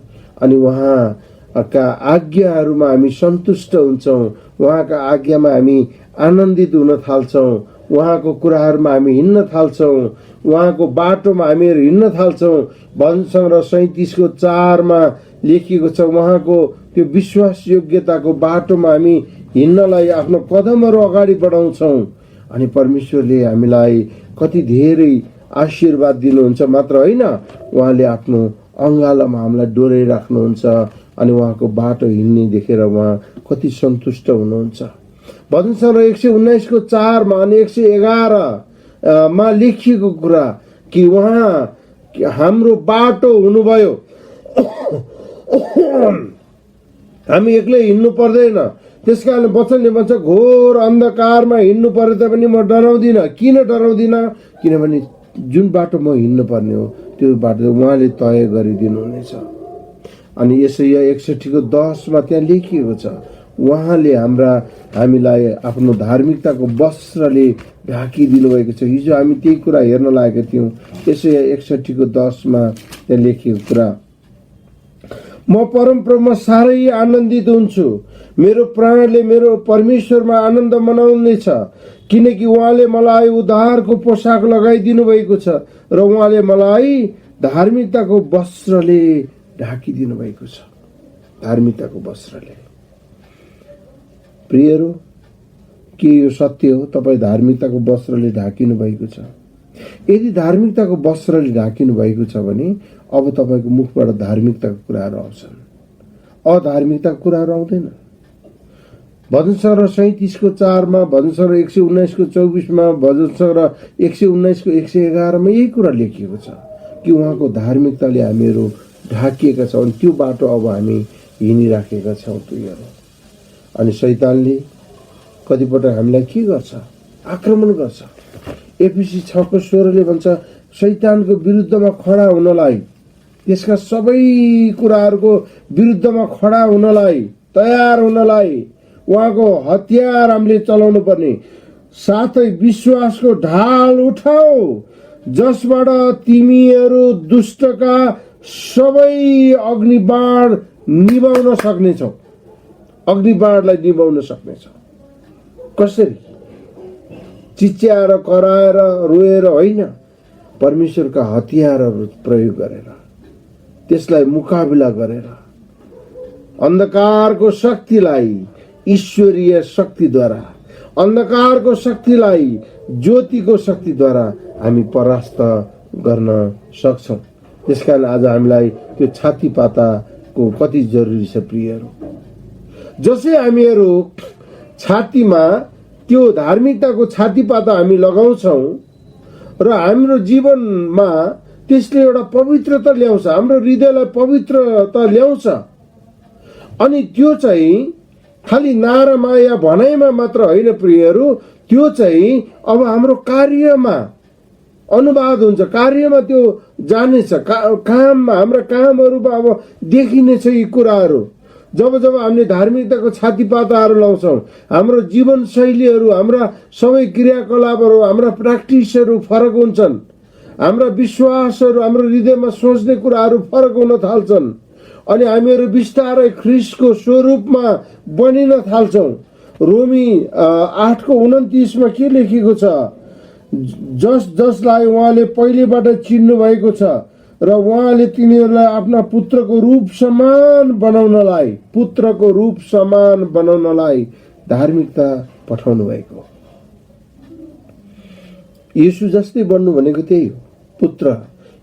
अनि उहाँका आज्ञाहरूमा हामी सन्तुष्ट हुन्छौँ, उहाँका आज्ञामा हामी आनन्दित हुन थाल्छौँ, उहाँको कुराहरूमा हामी हिँड्न थाल्छौँ, उहाँको बाटोमा हामीहरू हिँड्न थाल्छौँ। भजन सङ्ग्रह 37:4 लेखिएको छ, उहाँको त्यो विश्वास योग्यताको बाटोमा हामी हिँड्नलाई आफ्नो कदमहरू अगाडि बढाउँछौँ। अनि परमेश्वरले हामीलाई कति धेरै आशीर्वाद दिनुहुन्छ मात्र होइन, उहाँले आफ्नो अङ्गालोमा हामीलाई डोराइराख्नुहुन्छ। अनि उहाँको बाटो हिँड्ने देखेर उहाँ कति सन्तुष्ट हुनुहुन्छ। भजन सङ्ग्रह 119:4 अनि 111 लेखिएको कुरा कि उहाँ हाम्रो बाटो हुनुभयो, हामी एक्लै हिँड्नु पर्दैन। त्यसकारण वचनले भन्छ, घोर अन्धकारमा हिँड्नु परे तापनि म डराउँदिनँ। किन डराउँदिनँ? किनभने जुन बाटो म हिँड्नु पर्ने हो त्यो बाटो उहाँले तय गरिदिनु हुनेछ। अनि यसैया 61:10 त्यहाँ लेखिएको छ, उहाँले हामीलाई आफ्नो धार्मिकताको वस्त्रले ढाकिदिनु भएको छ। हिजो हामी त्यही कुरा हेर्न लागेका थियौँ। यसैया 61:10 त्यहाँ लेखिएको कुरा, म परमप्रभुमा साह्रै आनन्दित हुन्छु, मेरो प्राणले मेरो परमेश्वरमा आनन्द मनाउनेछ, किनकि उहाँले मलाई उद्धारको पोसाक लगाइदिनु भएको छ र उहाँले मलाई धार्मिकताको वस्त्रले ढाकिदिनु भएको छ। धार्मिकताको वस्त्रले। प्रियहरू, के यो सत्य हो? तपाईँ धार्मिकताको वस्त्रले ढाकिनु भएको छ? यदि धार्मिकताको वस्त्रले ढाकिनु भएको छ भने अब तपाईँको मुखबाट धार्मिकताको कुराहरू आउँछन्, अधार्मिकताको कुराहरू आउँदैन। भजन सङ्ग्रह 37:4 भजन सङ्ग्रह 119:24 भजन सङ्ग्रह 119:111 यही कुरा लेखिएको छ कि उहाँको धार्मिकताले हामीहरू ढाकिएका छौँ। अनि त्यो बाटो अब हामी हिँडिराखेका छौँ प्रियहरू। अनि शैतानले कतिपल्ट हामीलाई के गर्छ? आक्रमण गर्छ। एफिसी 6:16 भन्छ, शैतानको विरुद्धमा खडा हुनलाई, त्यसका सबै कुराहरूको विरुद्धमा खडा हुनलाई, तयार हुनलाई उहाँको हतियार हामीले चलाउनु पर्ने। साथै विश्वासको ढाल उठाऊ, जसबाट तिमीहरू दुष्टका सबै अग्निबाण निभाउन सक्नेछौ। अग्निबाणलाई निभाउन सक्नेछौ। कसरी? चिच्याएर, कराएर, रोएर होइन, परमेश्वरका हतियारहरू प्रयोग गरेर, त्यसलाई मुकाबिला गरेर अन्धकारको शक्तिलाई ईश्वरीय शक्तिद्वारा, अन्धकारको शक्तिलाई ज्योतिको शक्तिद्वारा हामी परास्त गर्न सक्छौँ। त्यसकारण आज हामीलाई त्यो छातीपाताको कति जरुरी छ प्रियहरू। जसै हामीहरू छातीमा त्यो धार्मिकताको छातीपाता हामी लगाउँछौँ र हाम्रो जीवनमा त्यसले एउटा पवित्रता ल्याउँछ, हाम्रो हृदयलाई पवित्रता ल्याउँछ। अनि त्यो चाहिँ खालि नारामा या भनाइमा मात्र होइन प्रियहरू, त्यो चाहिँ अब हाम्रो कार्यमा अनुवाद हुन्छ, कार्यमा त्यो जानेछ, काममा, हाम्रा कामहरूमा अब देखिनेछ यी कुराहरू। जब जब हामीले धार्मिकताको छातीपाताहरू लाउँछौँ, हाम्रो जीवन शैलीहरू, हाम्रा सबै क्रियाकलापहरू, हाम्रा प्र्याक्टिसहरू फरक हुन्छन्, हाम्रा विश्वासहरू, हाम्रो हृदयमा सोच्ने कुराहरू फरक हुन थाल्छन् अनि हामीहरू बिस्तारै ख्रीष्टको स्वरूपमा बनिन थाल्छौँ। रोमी 8:29 मा के लेखेको छ? जसलाई उहाँले पहिलेबाट चिन्नु भएको छ र उहाँले तिनीहरूलाई आफ्ना पुत्रको रूप समान बनाउनलाई धार्मिकता पठाउनु भएको। येशू जस्तै बन्नु भनेको त्यही हो, पुत्र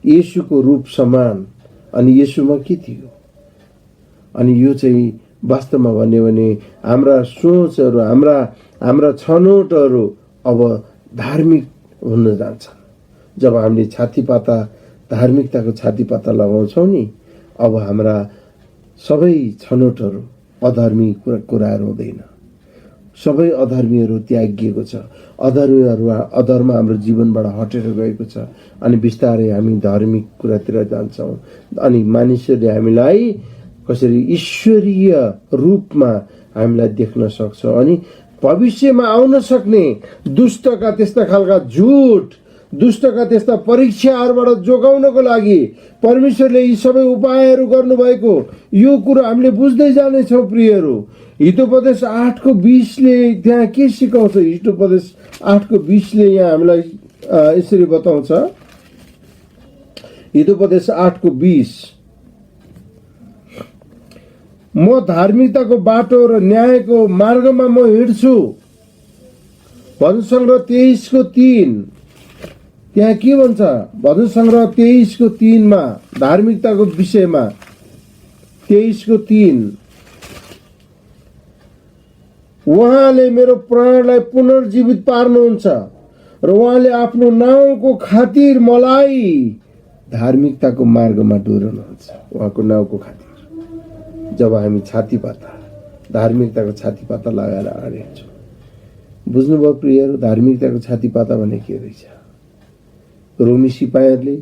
येशूको रूप समान। अनि येशूमा के थियो? अनि यो चाहिँ वास्तवमा भन्यो भने हाम्रा सोचहरू, हाम्रा छनौटहरू अब धार्मिक हुन जान्छन्। जब हामीले छातीपाता, धार्मिकताको छातीपाता लगाउँछौँ नि, अब हाम्रा सबै छनौटहरू अधर्मी कुराहरू हुँदैन। सबै अधर्मीहरू त्यागिएको छ, अधर्म हाम्रो जीवनबाट हटेर गएको छ। अनि बिस्तारै हामी धार्मिक कुरातिर जान्छौँ अनि मानिसहरूले हामीलाई कसरी ईश्वरीय रूपमा हामीलाई देख्न सक्छ। अनि भविष्यमा आउन सक्ने दुष्टका त्यस्ता खालका झुट, दुष्टका त्यस्ता परीक्षाहरूबाट जोगाउनको लागि परमेश्वरले यी सबै उपायहरू गर्नुभएको यो कुरो हामीले बुझ्दै जानेछौँ प्रियहरू। हितोपदेश 8:20 त्यहाँ के सिकाउँछ? हितोपदेश 8:20 यहाँ हामीलाई यसरी बताउँछ। हितोपदेश 8:20, म धार्मिकताको बाटो र न्यायको मार्गमा म हिँड्छु। भजन सङ्ग्रह 23:3 त्यहाँ के भन्छ? भजन सङ्ग्रह 23:3 मा धार्मिकताको विषयमा 23:3, उहाँले मेरो प्राणलाई पुनर्जीवित पार्नुहुन्छ र उहाँले आफ्नो नाउँको खातिर मलाई धार्मिकताको मार्गमा डोर्नुहुन्छ। उहाँको नाउँको खातिर जब हामी छातीपाता, धार्मिकताको छातीपाता लगाएर अगाडि हिँड्छौँ। बुझ्नुभयो प्रियहरू, धार्मिकताको छातीपाता भने के रहेछ? रोमी सिपाहीहरूले,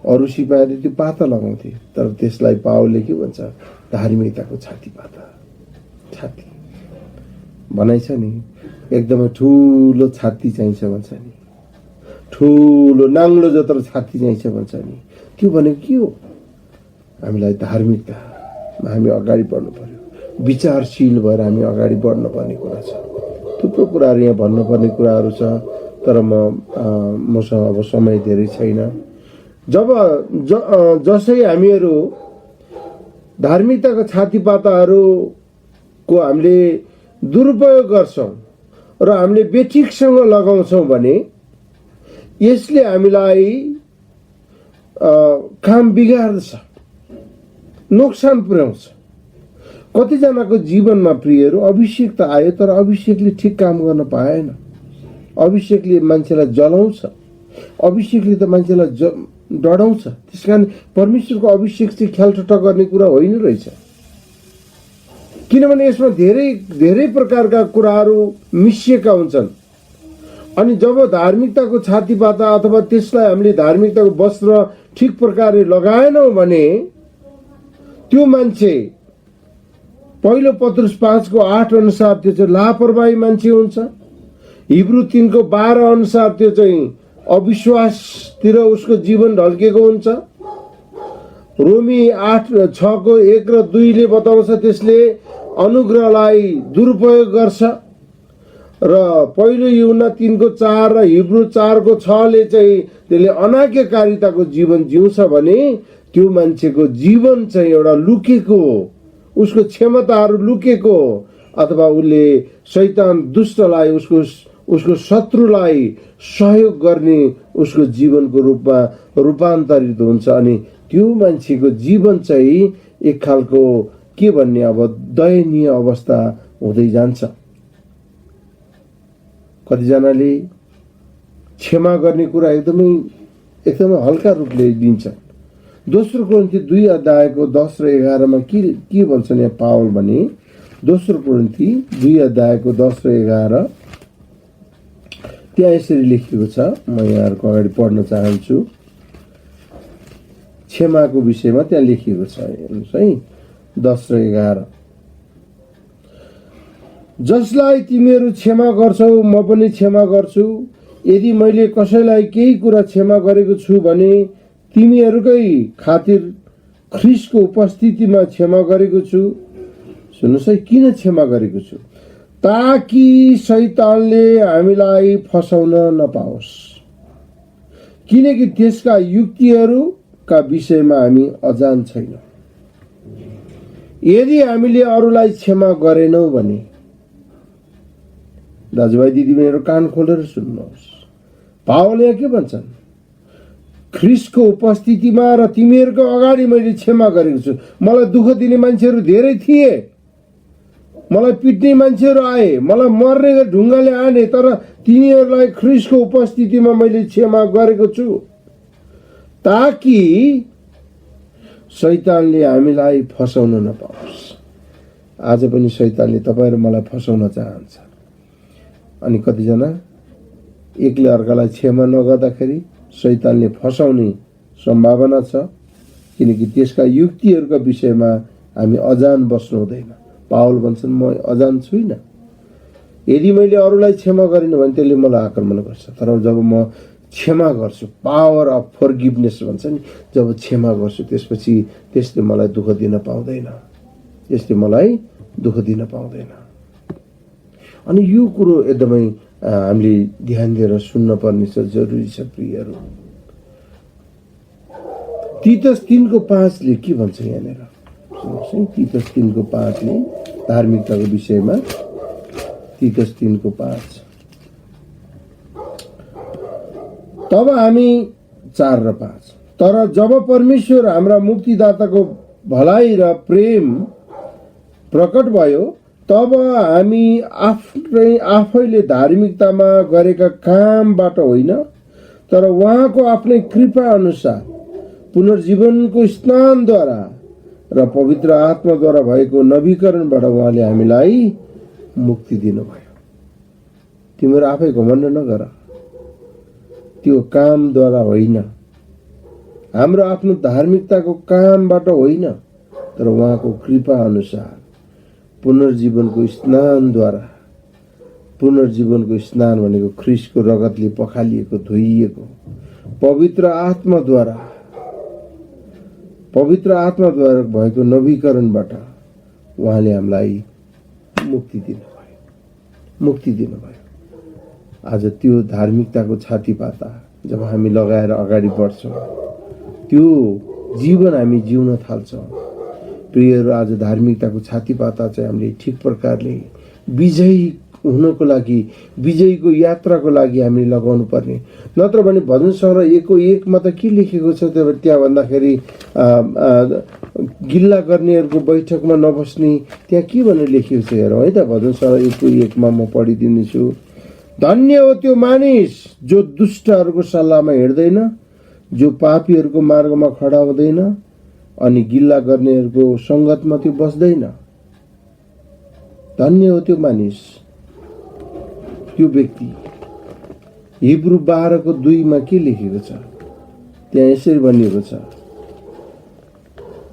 अरू सिपाहीहरूले त्यो पाता लगाउँथे, तर त्यसलाई पावलले के भन्छ? धार्मिकताको छातीपाता। छाती भनाइ छ नि, एकदमै ठुलो छाती चाहिन्छ भन्छ नि, ठुलो नाङ्लो जत्रो छाती चाहिन्छ भन्छ नि। त्यो भनेको के हो? हामीलाई धार्मिकतामा हामी अगाडि बढ्नु पर्यो, विचारशील भएर हामी अगाडि बढ्नुपर्ने कुरा छ। थुप्रो कुराहरू यहाँ भन्नुपर्ने कुराहरू छ, तर मसँग अब समय धेरै छैन। जसै हामीहरू धार्मिकताको छातीपाताहरूको हामीले दुरुपयोग गर्छौँ र हामीले बेठिकसँग लगाउँछौँ भने यसले हामीलाई काम बिगार्दछ, नोक्सान पुर्याउँछ। कतिजनाको जीवनमा प्रियहरू अभिषेक त आयो, तर अभिषेकले ठिक काम गर्न पाएन। अभिषेकले मान्छेलाई जलाउँछ, अभिषेकले त मान्छेलाई डढाउँछ। त्यसकारण परमेश्वरको अभिषेक चाहिँ ख्यालठट्टा गर्ने कुरा होइन रहेछ, किनभने यसमा धेरै धेरै प्रकारका कुराहरू मिसिएका हुन्छन्। अनि जब धार्मिकताको छातीपाता अथवा त्यसलाई हामीले धार्मिकताको वस्त्र ठिक प्रकारले लगाएनौँ भने त्यो मान्छे पहिलो पत्रुस 5:8 अनुसार त्यो चाहिँ लापरवाही मान्छे हुन्छ। हिब्रू 3:12 अनुसार त्यो चाहिँ अविश्वासतिर उसको जीवन ढल्केको हुन्छ। रोमी 8:6:1 र 2 बताउँछ त्यसले अनुग्रहलाई दुरुपयोग गर्छ। र पहिलो यूहन्ना 3:4 र हिब्रू 4:6 चाहिँ त्यसले अनाज्ञाकारिताको जीवन जिउँछ भने त्यो मान्छेको जीवन चाहिँ एउटा लुकेको उसको क्षमताहरू लुकेको, अथवा उसले शैतान दुष्टलाई, उसको शत्रुलाई सहयोग गर्ने उसको जीवनको रूपमा रूपान्तरित हुन्छ। अनि त्यो मान्छेको जीवन चाहिँ एक खालको के भन्ने, अब दयनीय अवस्था हुँदै जान्छ। कतिजनाले क्षमा गर्ने कुरा एकदमै हल्का रूपले दिन्छ। दोस्रो कोरिन्थी 2 अध्यायको 10 र 11 मा के भन्छन् यहाँ पावल भने, दोस्रो कोरिन्थी 2 अध्यायको 10 र 11 त्यहाँ यसरी लेखिएको छ। म यहाँहरुको अगाडि पढ्न चाहन्छु। क्षमाको विषयमा त्यहाँ लेखिएको छ, हेर्नुस् है, 10 र 11। जसलाई तिमीहरू क्षमा गर्छौ म पनि क्षमा गर्छु। यदि मैले कसैलाई केही कुरा क्षमा गरेको छु भने तिमीहरूकै खातिर ख्रीष्टको उपस्थितिमा क्षमा गरेको छु। सुन्नुस् है, किन क्षमा गरेको छु? ताकि शैतानले हामीलाई फसाउन नपाओस्, किनकि त्यसका युक्तिहरूका विषयमा हामी अजान छैनौं। यदि हामीले अरूलाई क्षमा गरेनौं भने, दाजुभाइ दिदीबहिनीहरू कान खोलेर सुन्नुहोस्, पावल यहाँ के भन्छन्? ख्रीष्टको उपस्थितिमा र तिमीहरूको अगाडि मैले क्षमा गरेको छु। मलाई दुःख दिने मान्छेहरू धेरै थिए, मलाई पिट्ने मान्छेहरू आए, मलाई मर्ने ढुङ्गाले हाने, तर तिनीहरूलाई ख्रीष्टको उपस्थितिमा मैले क्षमा गरेको छु ताकि शैतानले हामीलाई फसाउन नपाओस्। आज पनि शैतानले तपाईँ र मलाई फसाउन चाहन्छ। अनि कतिजना एकले अर्कालाई क्षमा नगर्दाखेरि शैतानले फसाउने सम्भावना छ, किनकि त्यसका युक्तिहरूका विषयमा हामी अजान बस्नु हुँदैन। पावल भन्छन् म अजान छुइनँ। यदि मैले अरूलाई क्षमा गरिनँ भने त्यसले मलाई आक्रमण गर्छ, तर जब म क्षमा गर्छु, पावर अफ फरगिभनेस भन्छ नि, जब क्षमा गर्छु त्यसपछि त्यसले मलाई दुःख दिन पाउँदैन, त्यसले मलाई दुःख दिन पाउँदैन। अनि यो कुरो एकदमै हामीले ध्यान दिएर सुन्न पर्ने छ, जरुरी छ प्रियहरू। तीतस 3:5 ले के भन्छ यहाँनिर? तीतस 3:5 ले धार्मिकताको विषयमा, तीतस 3:5। तब हामी 4 र 5, तर जब परमेश्वर हाम्रा मुक्तिदाताको भलाइ र प्रेम प्रकट भयो तब हामी आफैले धार्मिकतामा गरेका कामबाट होइन, तर उहाँको आफ्नै कृपा अनुसार पुनर्जीवनको स्नानद्वारा र पवित्र आत्माद्वारा भएको नवीकरणबाट उहाँले हामीलाई मुक्ति दिनुभयो। तिमीहरू आफै घमण्ड नगर, त्यो कामद्वारा होइन, हाम्रो आफ्नो धार्मिकताको कामबाट होइन, तर उहाँको कृपा अनुसार पुनर्जीवनको स्नानद्वारा। पुनर्जीवनको स्नान भनेको ख्रीष्टको रगतले पखालिएको, धोइएको पवित्र आत्माद्वारा भएको नवीकरणबाट उहाँले हामीलाई मुक्ति दिनुभयो। आज त्यो धार्मिकताको छातीपाता जब हामी लगाएर अगाडि बढ्छौँ, त्यो जीवन हामी जिउन थाल्छौँ। प्रियहरू, आज धार्मिकताको छातीपाता चाहिँ हामीले ठिक प्रकारले विजयी हुनको लागि, विजयीको यात्राको लागि हामीले लगाउनु पर्ने। नत्र भने भजन सङ्ग्रह 1:1 मा त के लेखेको छ त्यहाँ भन्दाखेरि गिल्ला गर्नेहरूको बैठकमा नबस्ने, त्यहाँ के भनेर लेखेको छ हेरौँ है त। भजन सङ्ग्रह 1:1 मा म पढिदिनेछु। धन्य हो त्यो मानिस जो दुष्टहरूको सल्लाहमा हिँड्दैन, जो पापीहरूको मार्गमा खडा हुँदैन, अनि गिल्ला गर्नेहरूको संगतमा त्यो बस्दैन। धन्य हो त्यो मानिस, त्यो व्यक्ति। हिब्रू 12:2 मा के लेखेको छ? त्यहाँ यसरी भनिएको छ,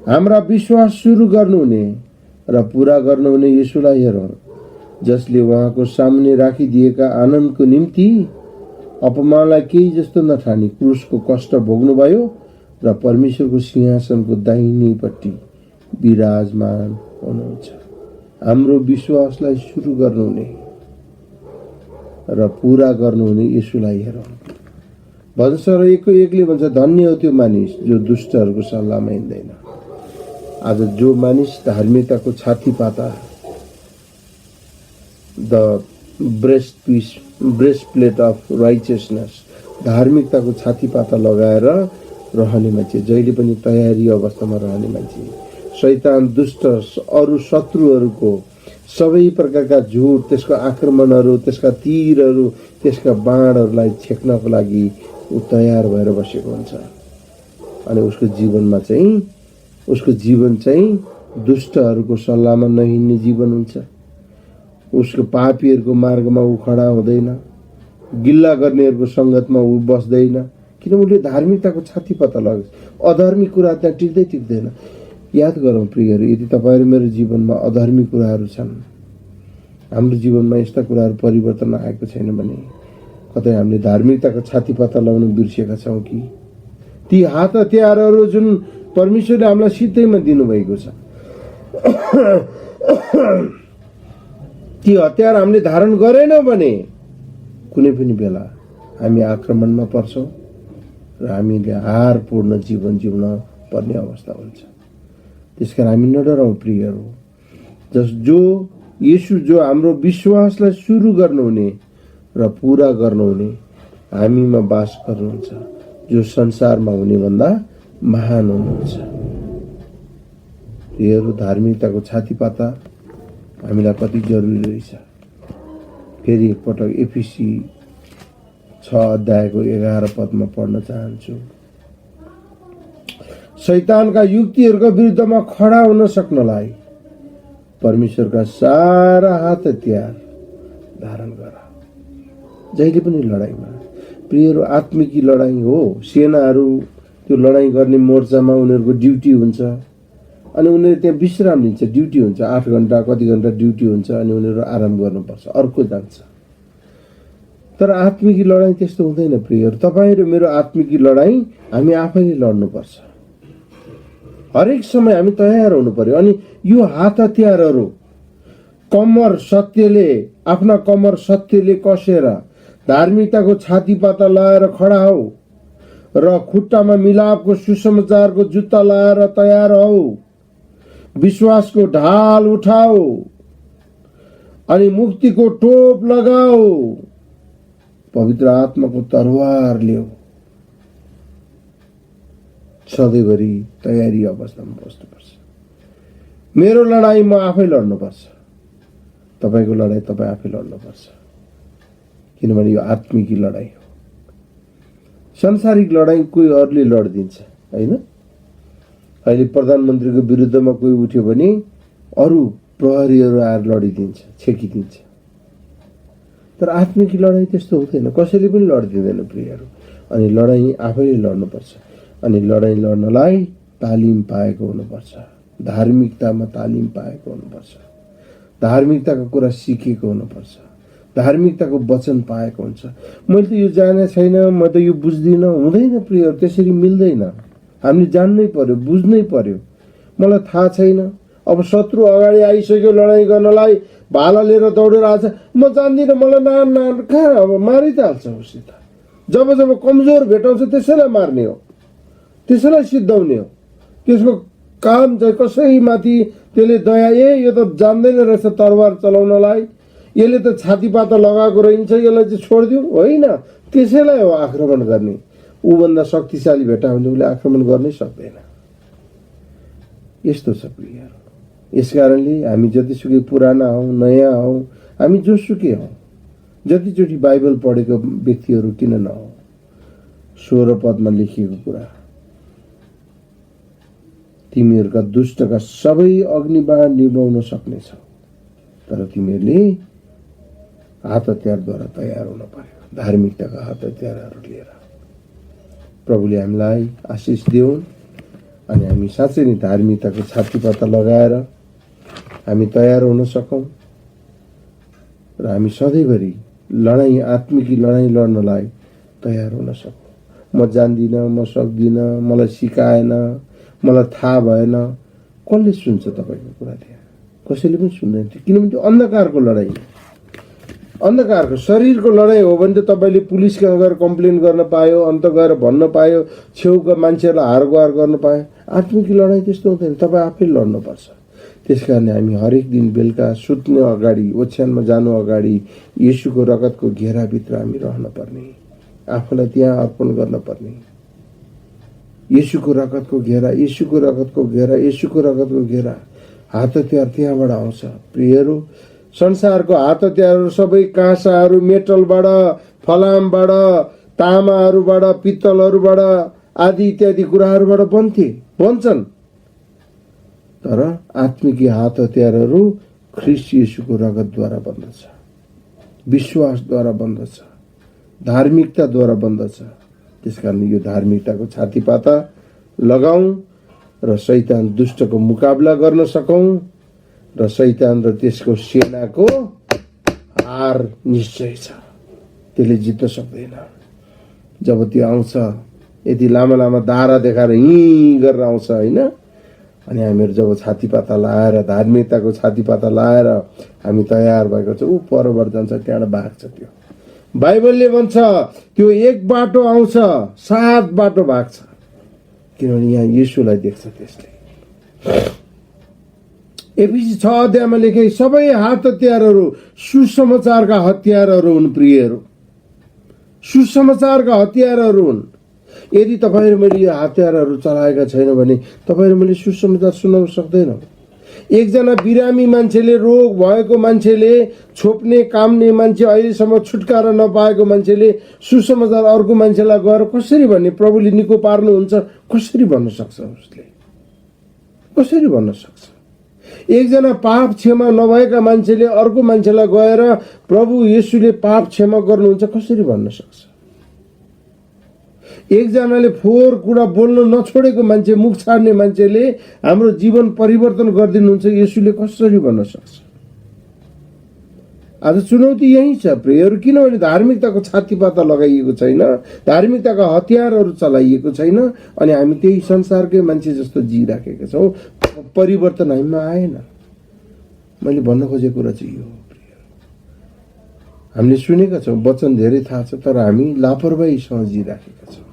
हाम्रा विश्वास सुरु गर्नुहुने र पूरा गर्नुहुने येशूलाई हेरौँ, जसले उहाँको सामने राखिदिएका आनन्दको निम्ति अपमानलाई केही जस्तो नठानी क्रुसको कष्ट भोग्नुभयो र परमेश्वरको सिंहासनको दाहिनेपट्टि विराजमान हुनुहुन्छ। हाम्रो विश्वासलाई सुरु गर्नुहुने र पूरा गर्नुहुने येशूलाई हेरौँ। भजन सङ्ग्रह 1:1 ले भन्छ, धन्य हो त्यो मानिस जो दुष्टहरूको सल्लाहमा हिँड्दैन। आज जो मानिस धार्मिकताको छातीपाता, the breastplate of righteousness, धार्मिकताको छातीपाता लगाएर रहने मान्छे, जहिले पनि तयारी अवस्थामा रहने मान्छे, शैतान दुष्ट अरू शत्रुहरूको सबै प्रकारका झुट, त्यसको आक्रमणहरू, त्यसका तीरहरू, त्यसका बाणहरूलाई छेक्नको लागि ऊ तयार भएर बसेको हुन्छ। अनि उसको जीवन चाहिँ दुष्टहरूको सल्लाहमा नहिँड्ने जीवन हुन्छ। उसको पापीहरूको मार्गमा ऊ खडा हुँदैन, गिल्ला गर्नेहरूको सङ्गतमा ऊ बस्दैन, किनभने उसले धार्मिकताको छातीपाता लगाएको छ। अधार्मिक कुरा त्यहाँ टिक्दैन। याद गरौँ प्रियहरू, यदि तपाईँहरू मेरो जीवनमा अधार्मिक कुराहरू छन्, हाम्रो जीवनमा यस्ता कुराहरू परिवर्तन आएको छैन भने कतै हामीले धार्मिकताको छातीपाता लगाउन बिर्सेका छौँ कि? ती हात हतियारहरू जुन परमेश्वरले हामीलाई सित्तैमा दिनुभएको छ, ती हतियार हामीले धारण गरेनौँ भने कुनै पनि बेला हामी आक्रमणमा पर्छौँ र हामीले हारपूर्ण जीवन जिउन पर्ने अवस्था हुन्छ। त्यसकारण हामी नडराउँ प्रियहरू। येशू जो हाम्रो विश्वासलाई सुरु गर्नुहुने र पूरा गर्नुहुने हामीमा बास गर्नुहुन्छ, जो संसारमा हुने भन्दा महान हुनुहुन्छ। प्रियहरू, धार्मिकताको छातीपाता हामीलाई कति जरुरी रहेछ। फेरि एकपटक एफिसी 6 अध्यायको 11 पदमा पढ्न चाहन्छु। शैतानका युक्तिहरूका विरुद्धमा खडा हुन सक्नलाई परमेश्वरका सारा हात हतियार धारण गर। जहिले पनि लडाईँमा प्रियहरू, आत्मिकी लडाईँ हो। सेनाहरू त्यो लडाईँ गर्ने मोर्चामा उनीहरूको ड्युटी हुन्छ, अनि उनीहरू त्यहाँ विश्राम लिन्छ। ड्युटी हुन्छ 8 घण्टा, कति घण्टा ड्युटी हुन्छ, अनि उनीहरू आराम गर्नुपर्छ, अर्को जान्छ। तर आत्मिकी लडाईँ त्यस्तो हुँदैन प्रियहरू। तपाईँ र मेरो आत्मिकी लडाईँ हामी आफैले लड्नुपर्छ। हरेक समय हामी तयार हुनु पर्यो। अनि यो हात हतियारहरू आफ्ना कमर सत्यले कसेर धार्मिकताको छातीपाता लाएर खडा हो र खुट्टामा मिलापको सुसमाचारको जुत्ता लाएर तयार हो। विश्वासको ढाल उठाओ अनि मुक्तिको टोप लगाओ। पवित्र आत्माको तरवार ल्याऊ। सधैँभरि तयारी अवस्थामा बस्नुपर्छ। मेरो लडाईँ म आफै लड्नुपर्छ, तपाईको लडाईँ तपाईँ आफै लड्नुपर्छ, किनभने यो आत्मिकी लडाईँ हो। सांसारिक लडाईँ कोही अरूले लडिदिन्छ हैन। अहिले प्रधानमन्त्रीको विरुद्धमा कोही उठ्यो भने अरू प्रहरीहरू आएर लडिदिन्छ, छेकिदिन्छ। तर आत्मिकी लडाईँ त्यस्तो हुँदैन, कसैले पनि लडिदिँदैन प्रियहरू। अनि लडाईँ आफैले लड्नुपर्छ। अनि लडाईँ लड्नलाई तालिम पाएको हुनुपर्छ, धार्मिकतामा तालिम पाएको हुनुपर्छ, धार्मिकताको कुरा सिकेको हुनुपर्छ, धार्मिकताको वचन पाएको हुन्छ। मैले त यो जाने छैन, म त यो बुझ्दिनँ, हुँदैन प्रियहरू। त्यसरी मिल्दैन। हामीले जान्नै पर्यो, बुझ्नै पर्यो। मलाई थाहा छैन, अब शत्रु अगाडि आइसक्यो लडाईँ गर्नलाई, भाला लिएर दौडेर आछ, म जान्दिनँ, मलाई कहाँ, अब मारि त हाल्छ उसित। जब जब कमजोर भेटाउँछ त्यसैलाई मार्ने हो, त्यसैलाई सिद्धाउने हो। त्यसको काम चाहिँ कसैमाथि त्यसले दया, यो त जान्दैन रहेछ तरवार चलाउनलाई, यसले त छातीपाता लगाएको रहन्छ, यसलाई चाहिँ छोडिदिउँ, होइन। त्यसैलाई हो आक्रमण गर्ने। ऊभन्दा शक्तिशाली भेटा भने उसले आक्रमण गर्नै सक्दैन। यस्तो छ प्रियहरू। यसकारणले हामी जतिसुकै पुराना हौँ, नयाँ हौँ, हामी जोसुकै हौँ, जतिचोटि बाइबल पढेको व्यक्तिहरू किन नहौँ, 16 पदमा लेखिएको कुरा, तिमीहरूका दुष्टका सबै अग्निबाण निभाउन सक्नेछौ, तर तिमीहरूले हात हतियारद्वारा तयार हुन पर्यो, धार्मिकताका हात हतियारहरू लिएर। प्रभुले हामीलाई आशिष दिउन् अनि हामी साँच्चै नै धार्मिकताको छातीपाता लगाएर हामी तयार हुन सकौँ र हामी सधैँभरि लडाईँ, आत्मिकी लडाईँ लड्नलाई तयार हुन सकौँ। म जान्दिनँ, म सक्दिनँ, मलाई सिकाएन, मलाई थाहा भएन, कसले सुन्छ तपाईँको कुरा? त्यहाँ कसैले पनि सुन्दैन, किनभने त्यो अन्धकारको लडाईँ। अन्धकारको शरीरको लडाइँ हो भने त तपाईँले पुलिस कहाँ गएर कम्प्लेन गर्न पायो, अन्त गएर भन्न पायो, छेउका मान्छेहरूलाई हार गुहार गर्न पायो। आत्मिक लडाइँ त्यस्तो हुँदैन, तपाईँ आफै लड्नुपर्छ। त्यस कारण हामी हरेक दिन बेलुका सुत्नु अगाडि, ओछ्यानमा जानु अगाडि येशूको रगतको घेराभित्र हामी रहन पर्ने, आफूलाई त्यहाँ अर्पण गर्न पर्ने। येशूको रगतको घेरा, येशूको रगतको घेरा, येशूको रगतको घेरा। हात हतियार त्यहाँबाट आउँछ। प्रियहरू, संसारको हात हतियारहरू सबै काँसाहरू, मेटलबाट, फलामबाट, तामाहरूबाट, पित्तलहरूबाट आदि इत्यादि कुराहरूबाट बन्छन्। तर आत्मिक हात हतियारहरू ख्रीष्ट येशूको रगतद्वारा बन्दछ, विश्वासद्वारा बन्दछ, धार्मिकताद्वारा बन्दछ। त्यसकारण यो धार्मिकताको छातीपाता लगाउँ र शैतान दुष्टको मुकाबला गर्न सकौँ र शैतान र त्यसको सेनाको हार निश्चय छ। त्यसले जित्न सक्दैन। जब त्यो आउँछ, यति लामा लामा दारा देखाएर हिँ गरेर आउँछ होइन, अनि हामीहरू जब छातीपाता लाएर, धार्मिकताको छातीपाता लाएर हामी तयार भएको छ, ऊ परबाट जान्छ, त्यहाँबाट भाग्छ। त्यो बाइबलले भन्छ त्यो एक बाटो आउँछ, 7 बाटो भाग्छ, किनभने यहाँ येशूलाई देख्छ त्यसले। एफिसी 6 अध्यायमा लेखे सबै हात हतियारहरू सुसमाचारका हतियारहरू हुन्। प्रियहरू, सुसमाचारका हतियारहरू हुन्। यदि तपाईहरु मैले यो हतियारहरू चलाएका छैन भने तपाईहरु मैले सुसमाचार सुनाउन सक्दैनौ। एकजना बिरामी मान्छेले, रोग भएको मान्छेले, छोप्ने काम्ने मान्छे, अहिलेसम्म छुटकारा नपाएको मान्छेले सुसमाचार अर्को मान्छेलाई गएर कसरी भन्ने, प्रभुले निको पार्नुहुन्छ कसरी भन्न सक्छ? उसले कसरी भन्न सक्छ? एकजना पाप क्षमा नभएका मान्छेले अर्को मान्छेलाई गएर प्रभु येशूले पाप क्षमा गर्नुहुन्छ कसरी भन्न सक्छ? एकजनाले फोहोर कुरा बोल्न नछोडेको मान्छे, मुख छाड्ने मान्छेले हाम्रो जीवन परिवर्तन गरिदिनुहुन्छ येशूले कसरी भन्न सक्छ? आज चुनौती यही छ प्रियहरू, किनभने धार्मिकताको छातीपाता लगाइएको छैन, धार्मिकताका हतियारहरू चलाइएको छैन, अनि हामी त्यही संसारकै मान्छे जस्तो जिराखेका छौँ। परिवर्तन हामीमा आएन। मैले भन्न खोजेको कुरा चाहिँ यो हो प्रियहरू, हामीले सुनेका छौँ, वचन धेरै थाहा छ, तर हामी लापरवाहीसँग जिराखेका छौँ।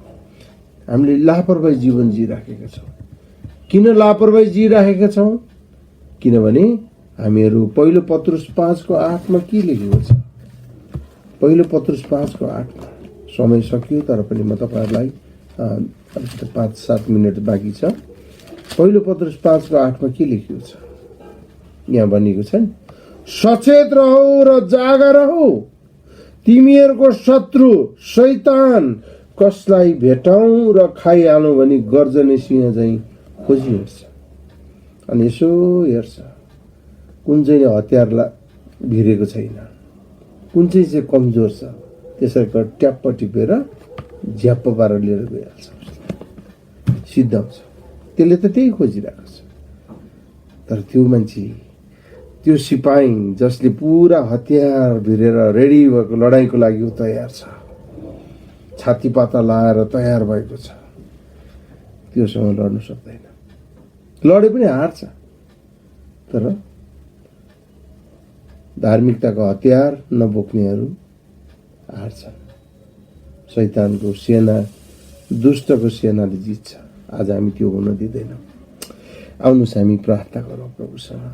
हामीले लापरवाही जीवन जिराखेका छौँ। किन लापरवाही जिराखेका छौँ? किनभने हामीहरू पहिलो पत्रुस 5:8 मा के लेखेको छ? पहिलो पत्रुस 5:8 समय सकियो, तर पनि म तपाईहरुलाई 5-7 मिनेट बाँकी छ। पहिलो पत्रुस 5:8 मा के लेखेको छ? यहाँ भनिएको छ नि, सचेत रहौ र जागा रहौ, तिमीहरूको शत्रु शैतान कसलाई भेटाउँ र खाइहालौँ भनी गर्जने सिंह चाहिँ खोजिहेर्छ। अनि यसो हेर्छ कुन चाहिँ हतियारलाई भिरेको छैन, कुन चाहिँ कमजोर छ, त्यसैको ट्याप्प टिपेर झ्याप्प पारेर लिएर गइहाल्छ, सिद्धाउँछ। त्यसले त त्यही खोजिरहेको छ। तर त्यो मान्छे, त्यो सिपाही जसले पुरा हतियार भिरेर रेडी भएको लडाईँको लागि ऊ तयार छ, छातीपाता लाएर तयार भएको छ, त्योसँग लड्न सक्दैन। लडे पनि हार्छ। तर धार्मिकताको हतियार नबोक्नेहरू हार्छन्। शैतानको सेना, दुष्टको सेनाले जित्छ। आज हामी त्यो हुन दिँदैनौँ। आउनुहोस् हामी प्रार्थना गरौँ प्रभुसँग।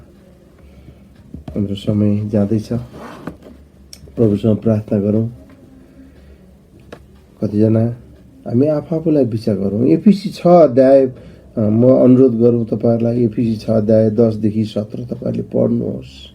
हाम्रो समय जाँदैछ, प्रभुसँग प्रार्थना गरौँ। कतिजना हामी आफूलाई विचार गरौँ। एफिसी 6 अध्याय म अनुरोध गरौँ तपाईहरुलाई, एफिसी 6 अध्याय 10 देखि 17 तपाईहरुले पढ्नुहोस्।